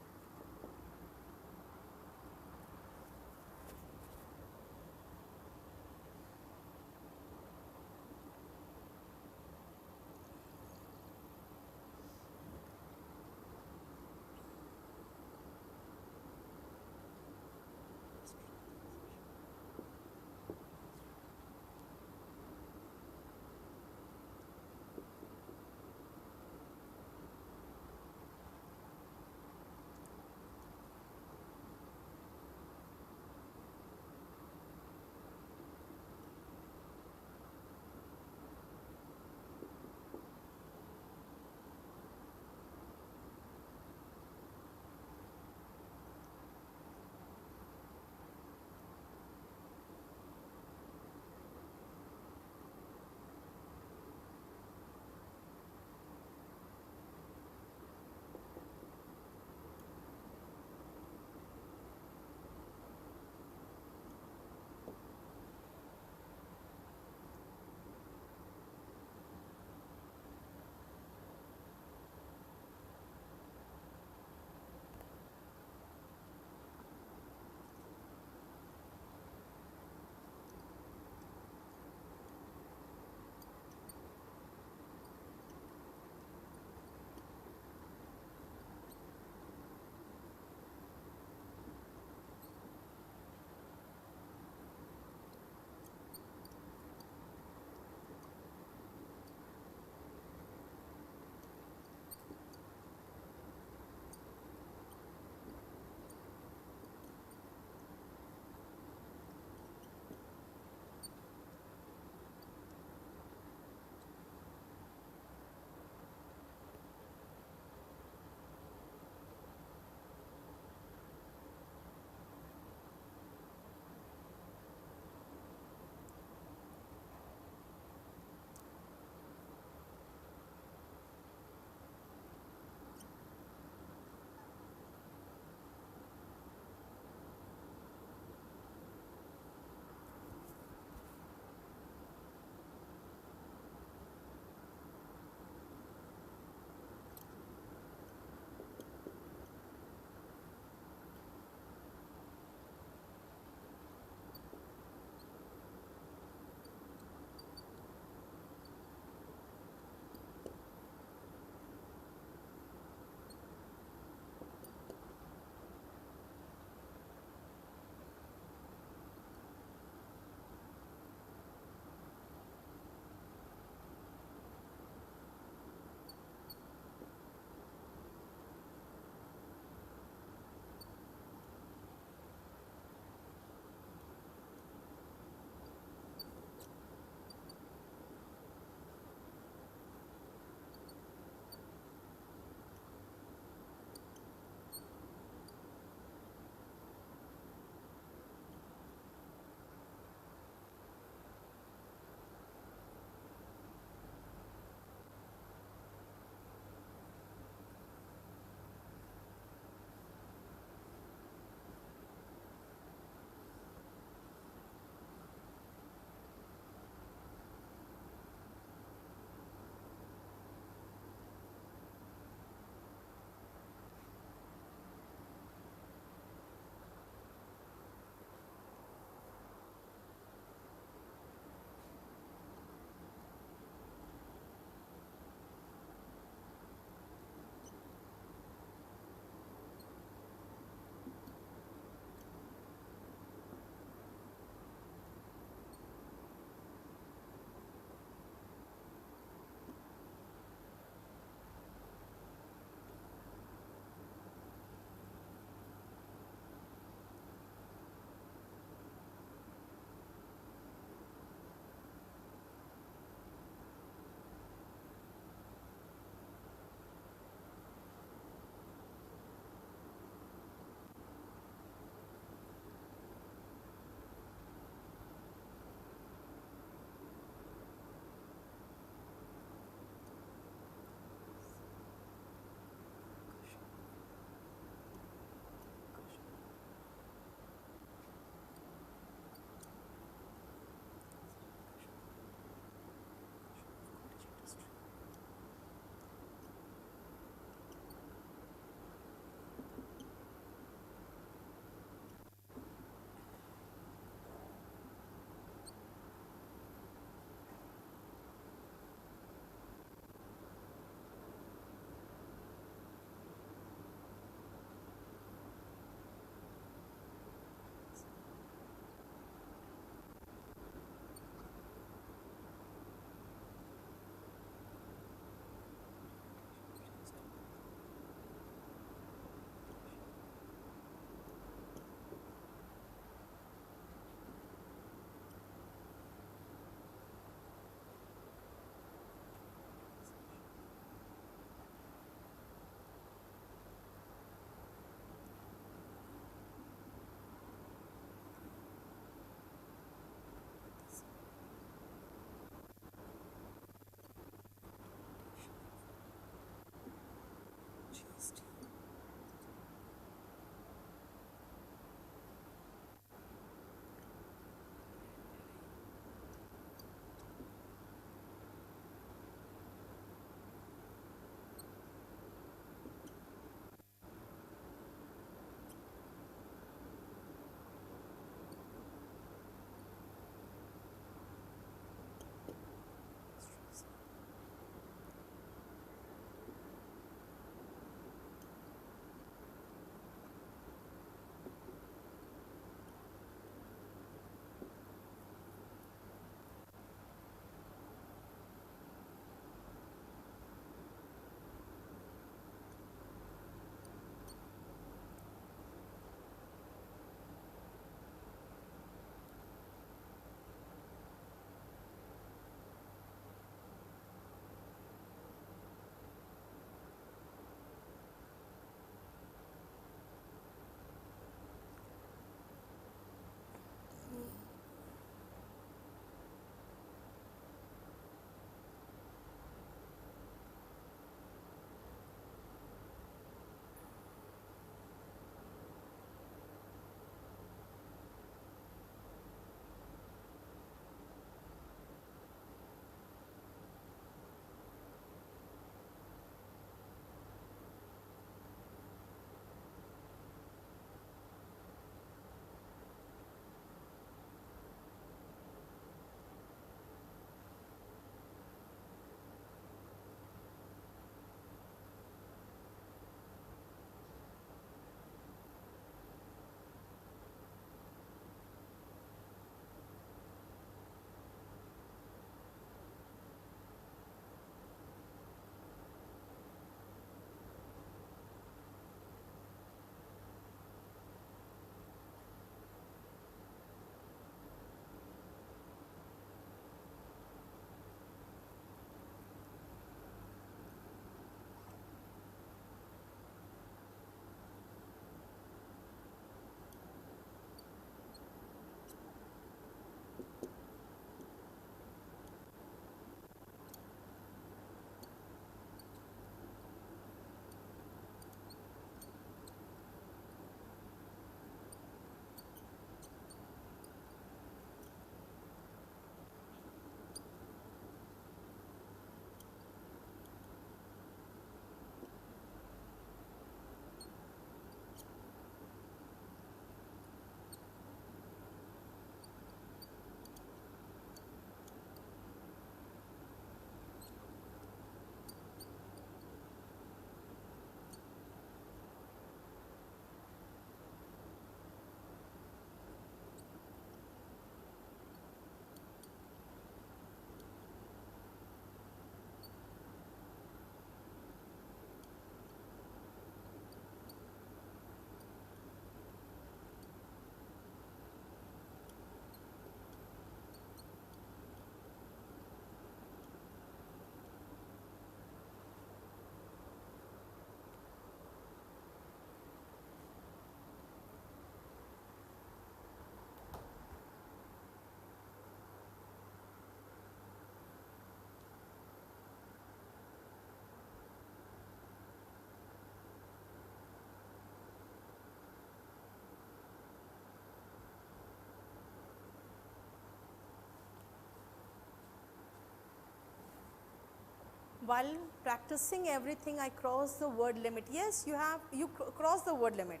while practicing everything I cross the word limit. Yes, you cross the word limit.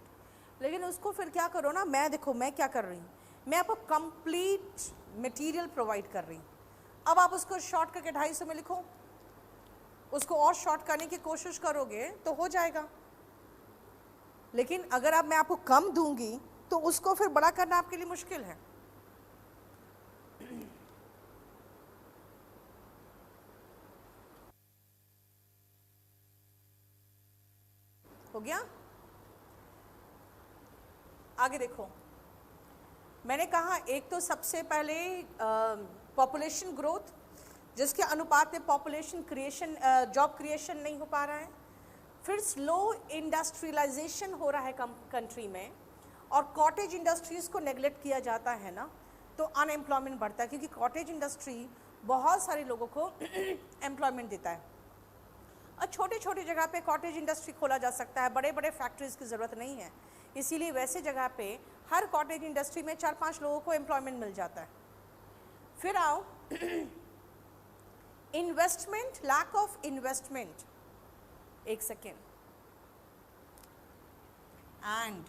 लेकिन उसको फिर क्या करो ना, मैं देखो मैं क्या कर रही हूँ, मैं आपको कंप्लीट मटेरियल प्रोवाइड कर रही हूँ. अब आप उसको शॉर्ट करके 250 में लिखो, उसको और शॉर्ट करने की कोशिश करोगे तो हो जाएगा. लेकिन अगर मैं आपको कम दूंगी तो उसको फिर बड़ा करना आपके लिए मुश्किल है. हो गया. आगे देखो, मैंने कहा एक तो सबसे पहले पॉपुलेशन ग्रोथ, जिसके अनुपात में पॉपुलेशन क्रिएशन, जॉब क्रिएशन नहीं हो पा रहा है. फिर स्लो इंडस्ट्रियलाइजेशन हो रहा है कंट्री में, और कॉटेज इंडस्ट्रीज़ को नेगलेक्ट किया जाता है ना, तो अनएम्प्लॉयमेंट बढ़ता है, क्योंकि कॉटेज इंडस्ट्री बहुत सारे लोगों को एम्प्लॉयमेंट देता है. और छोटे छोटे जगह पे कॉटेज इंडस्ट्री खोला जा सकता है, बड़े बड़े फैक्ट्रीज़ की ज़रूरत नहीं है. इसीलिए वैसे जगह पे हर कॉटेज इंडस्ट्री में 4-5 लोगों को एम्प्लॉयमेंट मिल जाता है. फिर आओ इन्वेस्टमेंट, लैक ऑफ इन्वेस्टमेंट. एक second. And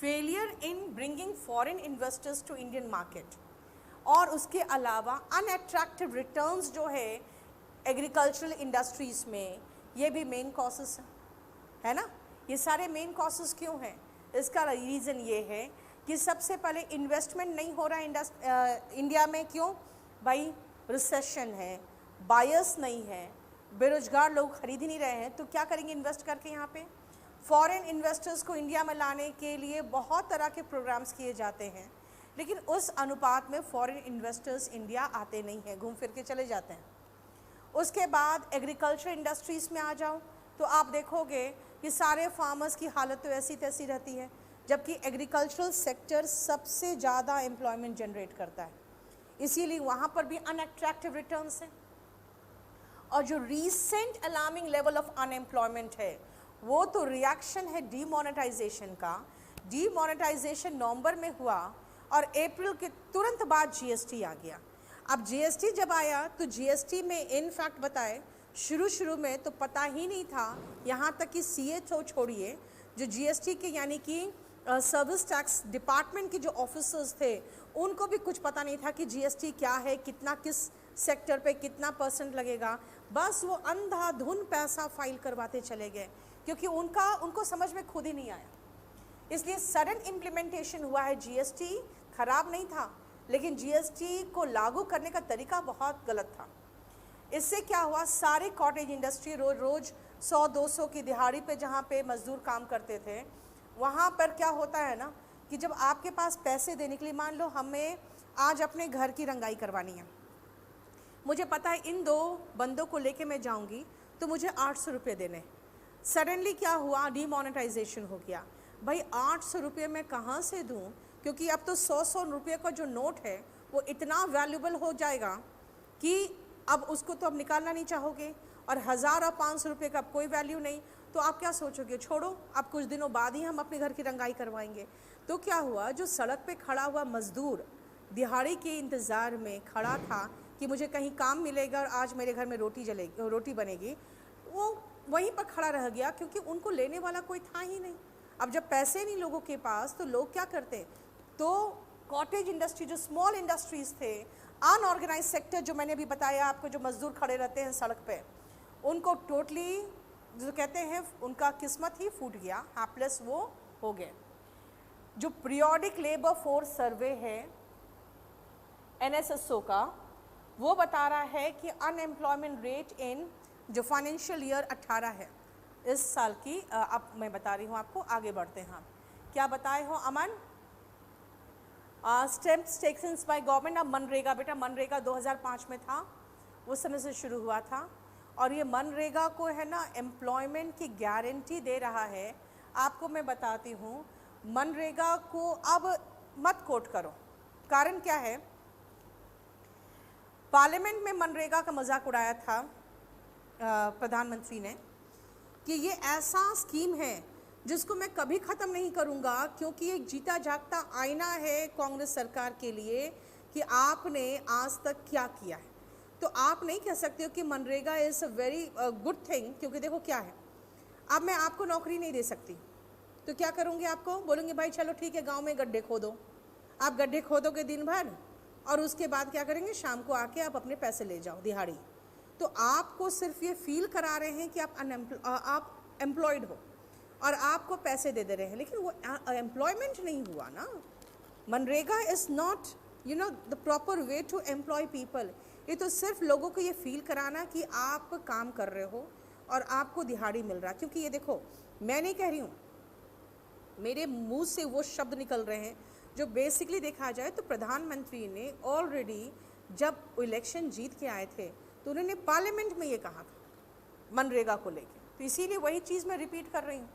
failure in bringing foreign investors to Indian market. और उसके अलावा अनअट्रैक्टिव रिटर्न्स जो है एग्रीकल्चरल इंडस्ट्रीज में, ये भी मेन कॉसेस है ना. ये सारे मेन कॉसेस क्यों हैं? इसका रीज़न ये है कि सबसे पहले इन्वेस्टमेंट नहीं हो रहा है इंडिया में. क्यों भाई? रिसेशन है, बायर्स नहीं है, बेरोजगार लोग खरीद ही नहीं रहे हैं, तो क्या करेंगे इन्वेस्ट करके. यहाँ पे फॉरेन इन्वेस्टर्स को इंडिया में लाने के लिए बहुत तरह के प्रोग्राम्स किए जाते हैं, लेकिन उस अनुपात में फॉरेन इन्वेस्टर्स इंडिया आते नहीं हैं, घूम फिर के चले जाते हैं. उसके बाद एग्रीकल्चर इंडस्ट्रीज़ में आ जाओ तो आप देखोगे कि सारे फार्मर्स की हालत तो ऐसी तैसी रहती है, जबकि एग्रीकल्चरल सेक्टर सबसे ज़्यादा एम्प्लॉयमेंट जनरेट करता है. इसीलिए वहाँ पर भी अनअट्रैक्टिव रिटर्न्स हैं. और जो recent alarming level of unemployment है वो तो रिएक्शन है डीमोनेटाइजेशन का. डीमोनेटाइजेशन नवंबर में हुआ और अप्रैल के तुरंत बाद जीएसटी आ गया. अब जीएसटी जब आया तो जीएसटी में इनफैक्ट बताए शुरू में तो पता ही नहीं था, यहाँ तक कि सीए तो छोड़िए, जो जीएसटी के यानी कि सर्विस टैक्स डिपार्टमेंट के जो ऑफिसर्स थे उनको भी कुछ पता नहीं था कि जीएसटी क्या है, कितना किस सेक्टर पे कितना % लगेगा. बस वो अंधाधुन पैसा फाइल करवाते चले गए, क्योंकि उनको समझ में खुद ही नहीं आया. इसलिए सडन इम्प्लीमेंटेशन हुआ है. जीएसटी खराब नहीं था, लेकिन जीएसटी को लागू करने का तरीका बहुत गलत था. इससे क्या हुआ, सारे कॉटेज इंडस्ट्री रोज़ 100-200 की दिहाड़ी पे जहाँ पे मजदूर काम करते थे, वहाँ पर क्या होता है ना कि जब आपके पास पैसे देने के लिए, मान लो हमें आज अपने घर की रंगाई करवानी है, मुझे पता है इन 2 बंदों को लेके मैं जाऊँगी तो मुझे 800 रुपये देने. सडनली क्या हुआ, डीमोनेटाइजेशन हो गया. भाई 800 रुपये मैं कहाँ से दूँ, क्योंकि अब तो 100 रुपये का जो नोट है वो इतना वैल्यूबल हो जाएगा कि अब उसको तो अब निकालना नहीं चाहोगे, और 1000 और 500 रुपये का अब कोई वैल्यू नहीं. तो आप क्या सोचोगे, छोड़ो अब कुछ दिनों बाद ही हम अपने घर की रंगाई करवाएंगे. तो क्या हुआ, जो सड़क पे खड़ा हुआ मजदूर दिहाड़ी के इंतज़ार में खड़ा था कि मुझे कहीं काम मिलेगा और आज मेरे घर में रोटी बनेगी, वो वहीं पर खड़ा रह गया, क्योंकि उनको लेने वाला कोई था ही नहीं. अब जब पैसे नहीं लोगों के पास, तो लोग क्या करते, तो कॉटेज इंडस्ट्री, जो स्मॉल इंडस्ट्रीज़ थे, अनऑर्गेनाइज सेक्टर जो मैंने अभी बताया आपको, जो मजदूर खड़े रहते हैं सड़क पे, उनको टोटली जो कहते हैं उनका किस्मत ही फूट गया, हैप्लेस वो हो गए. जो पीरियोडिक लेबर फोर्स सर्वे है NSSO का, वो बता रहा है कि अनएम्प्लॉयमेंट रेट इन जो फाइनेंशियल ईयर 18 है इस साल की, अब मैं बता रही हूँ आपको. आगे बढ़ते हैं. क्या बताए हो Aman? Steps taken by government. अब मनरेगा, बेटा मनरेगा 2005 में था, उस समय से शुरू हुआ था, और ये मनरेगा को है ना एम्प्लॉयमेंट की गारंटी दे रहा है. आपको मैं बताती हूँ, मनरेगा को अब मत कोट करो. कारण क्या है, पार्लियामेंट में मनरेगा का मजाक उड़ाया था प्रधानमंत्री ने कि ये ऐसा स्कीम है जिसको मैं कभी ख़त्म नहीं करूँगा, क्योंकि एक जीता जागता आईना है कांग्रेस सरकार के लिए कि आपने आज तक क्या किया है. तो आप नहीं कह सकते हो कि MNREGA is a very good thing, क्योंकि देखो क्या है, अब मैं आपको नौकरी नहीं दे सकती, तो क्या करूँगी, आपको बोलूँगी भाई चलो ठीक है गांव में गड्ढे खोदो। आप गड्ढे खोदोगे दिन भर और उसके बाद क्या करेंगे, शाम को आके आप अपने पैसे ले जाओ दिहाड़ी। तो आपको सिर्फ ये फील करा रहे हैं कि आप एम्प्लॉयड हो और आपको पैसे दे रहे हैं, लेकिन वो एम्प्लॉयमेंट नहीं हुआ ना। मनरेगा is not the proper way to employ people. ये तो सिर्फ लोगों को ये फील कराना कि आप काम कर रहे हो और आपको दिहाड़ी मिल रहा है। क्योंकि ये देखो, मैं नहीं कह रही हूँ, मेरे मुंह से वो शब्द निकल रहे हैं जो बेसिकली देखा जाए तो प्रधानमंत्री ने ऑलरेडी जब इलेक्शन जीत के आए थे तो उन्होंने पार्लियामेंट में ये कहा था मनरेगा को लेके, तो इसीलिए वही चीज़ मैं रिपीट कर रही हूँ।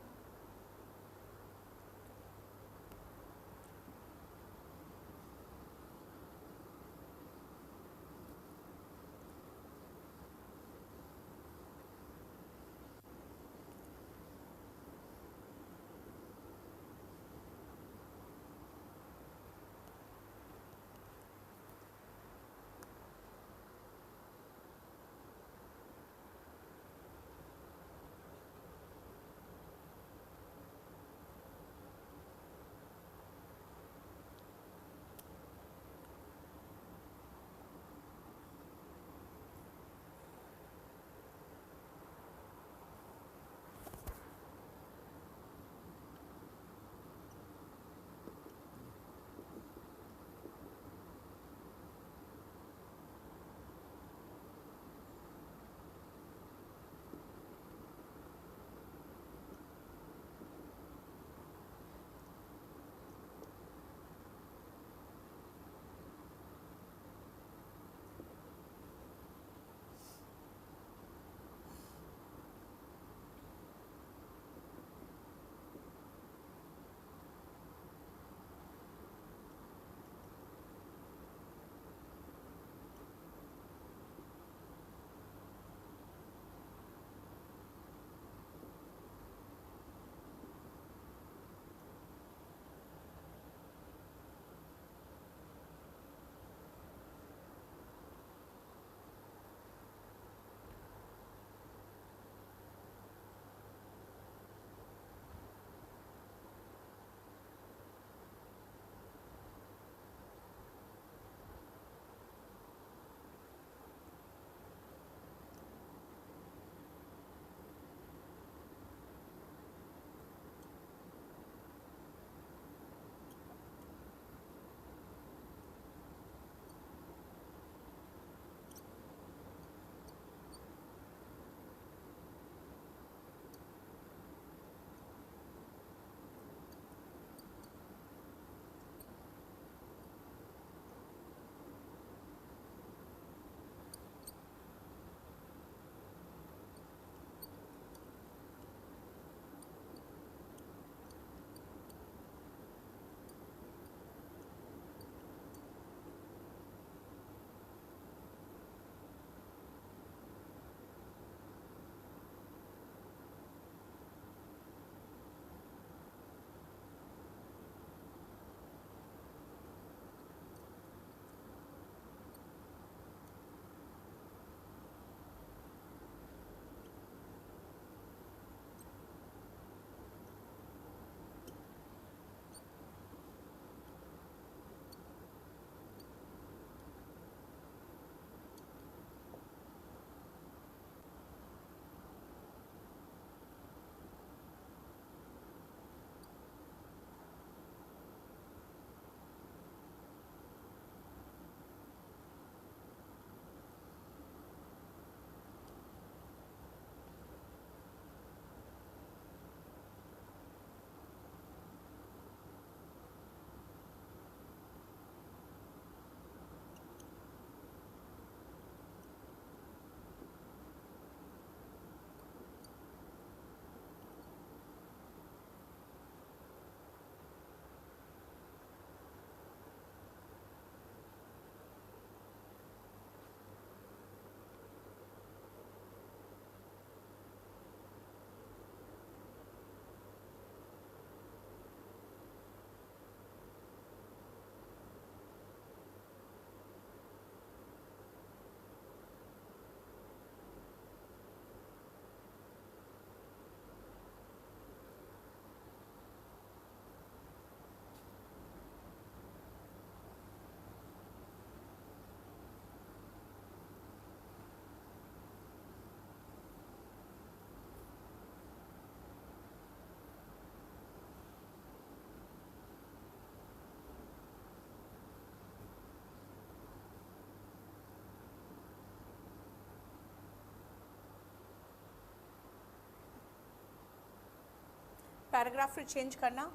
पैराग्राफ फिर चेंज करना।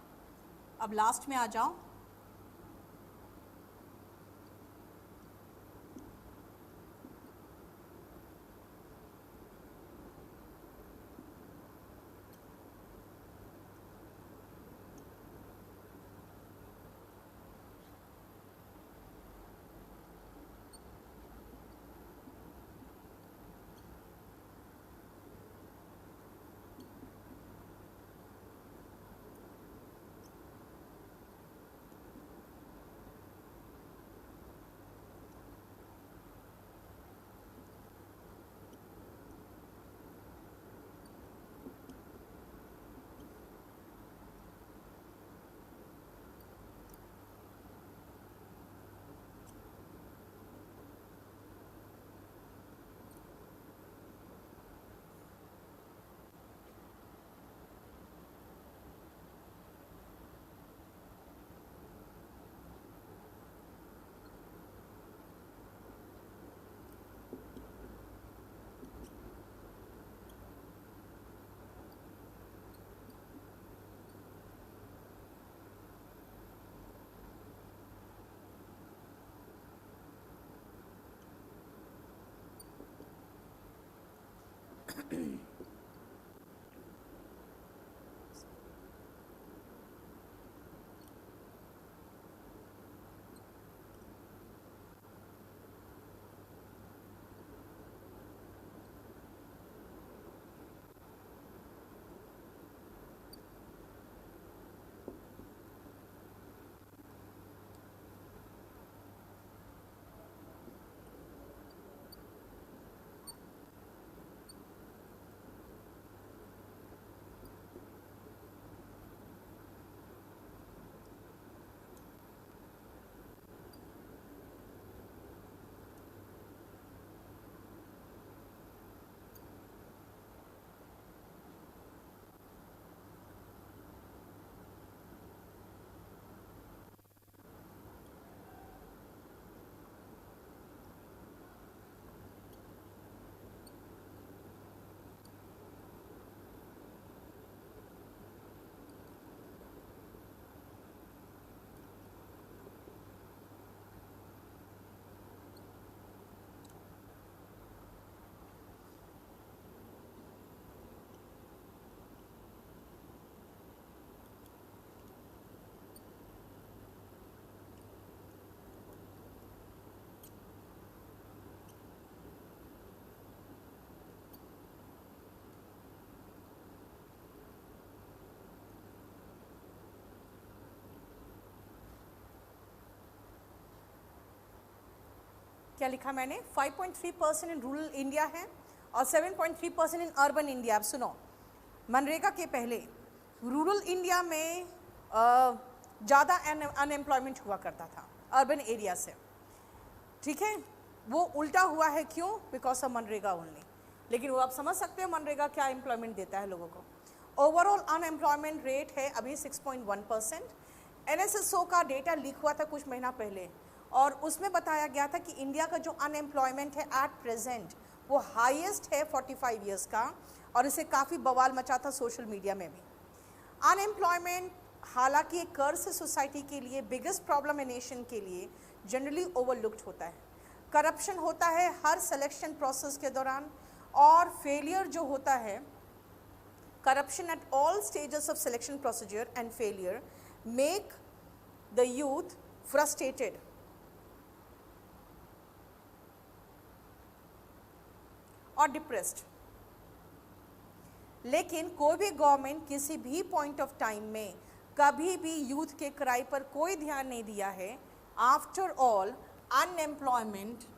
अब लास्ट में आ जाओ। क्या लिखा मैंने? 5.3% इन रूरल इंडिया है और 7.3% इन अर्बन इंडिया। अब सुनो, मनरेगा के पहले रूरल इंडिया में ज़्यादा अनएम्प्लॉयमेंट हुआ करता था अर्बन एरिया से, ठीक है। वो उल्टा हुआ है, क्यों? Because of MNREGA only. लेकिन वो आप समझ सकते हो मनरेगा क्या एम्प्लॉयमेंट देता है लोगों को। ओवरऑल अनएम्प्लॉयमेंट रेट है अभी 6.1%। NSSO का डेटा लीक हुआ था कुछ महीना पहले और उसमें बताया गया था कि इंडिया का जो अनएम्प्लॉयमेंट है एट प्रेजेंट वो हाईएस्ट है 45 इयर्स का, और इसे काफ़ी बवाल मचा था सोशल मीडिया में भी। अनएम्प्लॉयमेंट हालांकि एक कर्ज है सोसाइटी के लिए, बिगेस्ट प्रॉब्लम है नेशन के लिए, जनरली ओवरलुक्ड होता है। करप्शन होता है हर सिलेक्शन प्रोसेस के दौरान, और फेलियर जो होता है, corruption at all stages of selection procedure and failure make the youth frustrated और डिप्रेस्ड। लेकिन कोई भी गवर्नमेंट किसी भी पॉइंट ऑफ टाइम में कभी भी यूथ के क्राई पर कोई ध्यान नहीं दिया है। आफ्टर ऑल अनएम्प्लॉयमेंट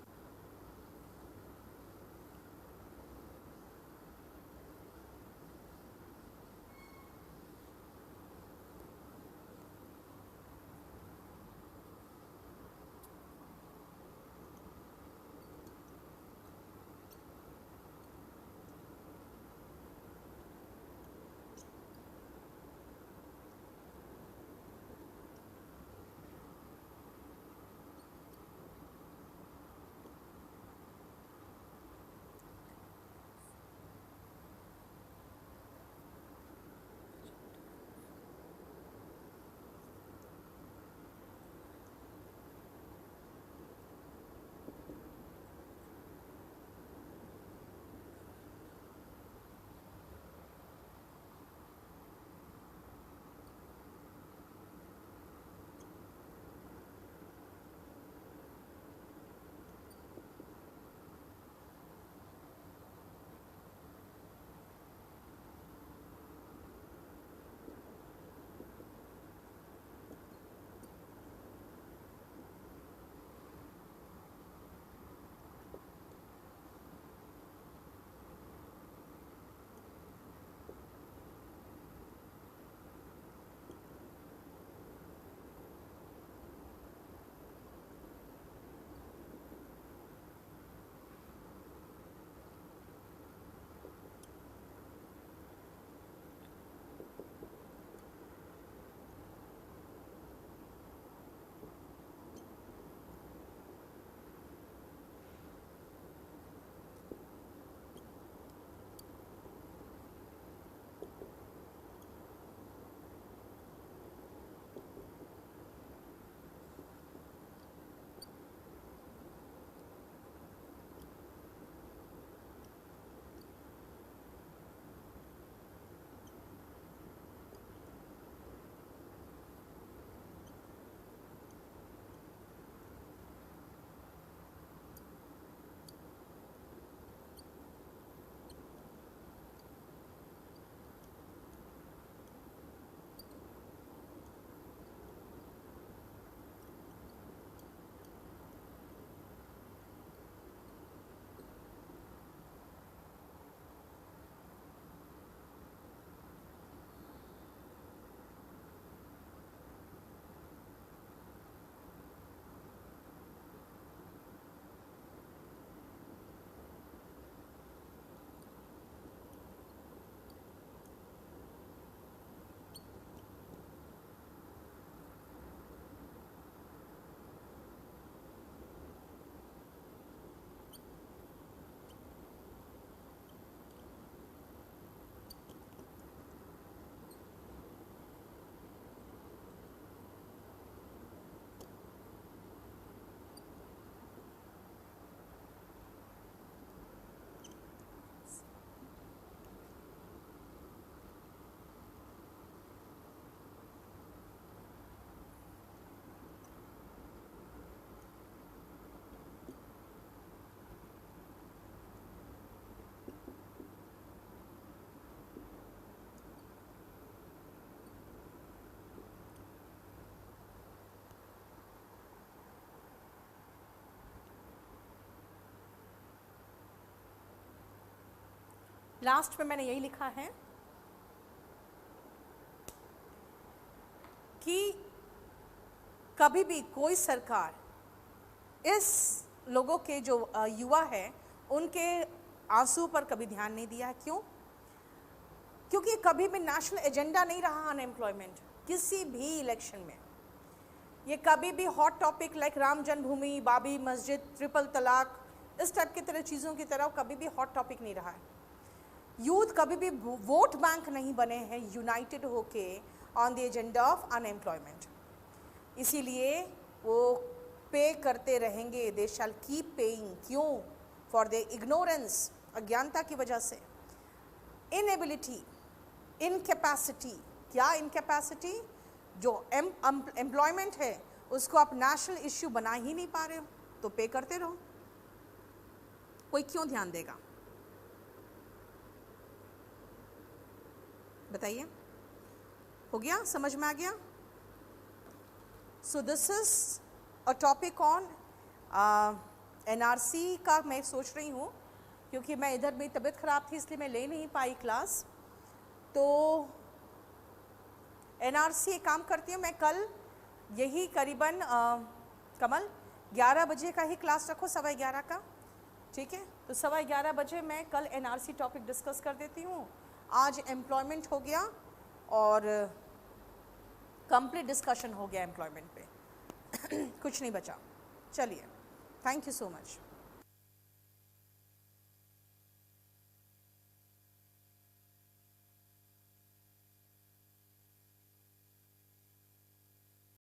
लास्ट में मैंने यही लिखा है कि कभी भी कोई सरकार इस लोगों के जो युवा है उनके आंसू पर कभी ध्यान नहीं दिया है। क्यों? क्योंकि कभी भी नेशनल एजेंडा नहीं रहा अनएम्प्लॉयमेंट किसी भी इलेक्शन में। ये कभी भी हॉट टॉपिक लाइक राम जन्मभूमि, बाबरी मस्जिद, ट्रिपल तलाक, इस टाइप की तरह चीज़ों की तरह कभी भी हॉट टॉपिक नहीं रहा है। यूथ कभी भी वोट बैंक नहीं बने हैं यूनाइटेड होके on the agenda of unemployment. इसीलिए वो पे करते रहेंगे, दे शैल कीप पेइंग। क्यों? फॉर द इग्नोरेंस, अज्ञानता की वजह से, इनएबिलिटी, इनकैपेसिटी। क्या इनकैपेसिटी? जो एम्प्लॉयमेंट है उसको आप नेशनल इश्यू बना ही नहीं पा रहे हो तो पे करते रहो, कोई क्यों ध्यान देगा? बताइए, हो गया? समझ में आ गया? So this is a topic on NRC का मैं सोच रही हूँ, क्योंकि मैं इधर मेरी तबीयत ख़राब थी इसलिए मैं ले नहीं पाई क्लास। तो एनआरसी एक काम करती हूँ मैं, कल यही करीबन कमल 11 बजे का ही क्लास रखो, 11:15 का, ठीक है? तो 11:15 बजे मैं कल एनआरसी टॉपिक डिस्कस कर देती हूँ। आज एम्प्लॉयमेंट हो गया और कंप्लीट डिस्कशन हो गया एम्प्लॉयमेंट पे कुछ नहीं बचा। चलिए, थैंक यू सो मच।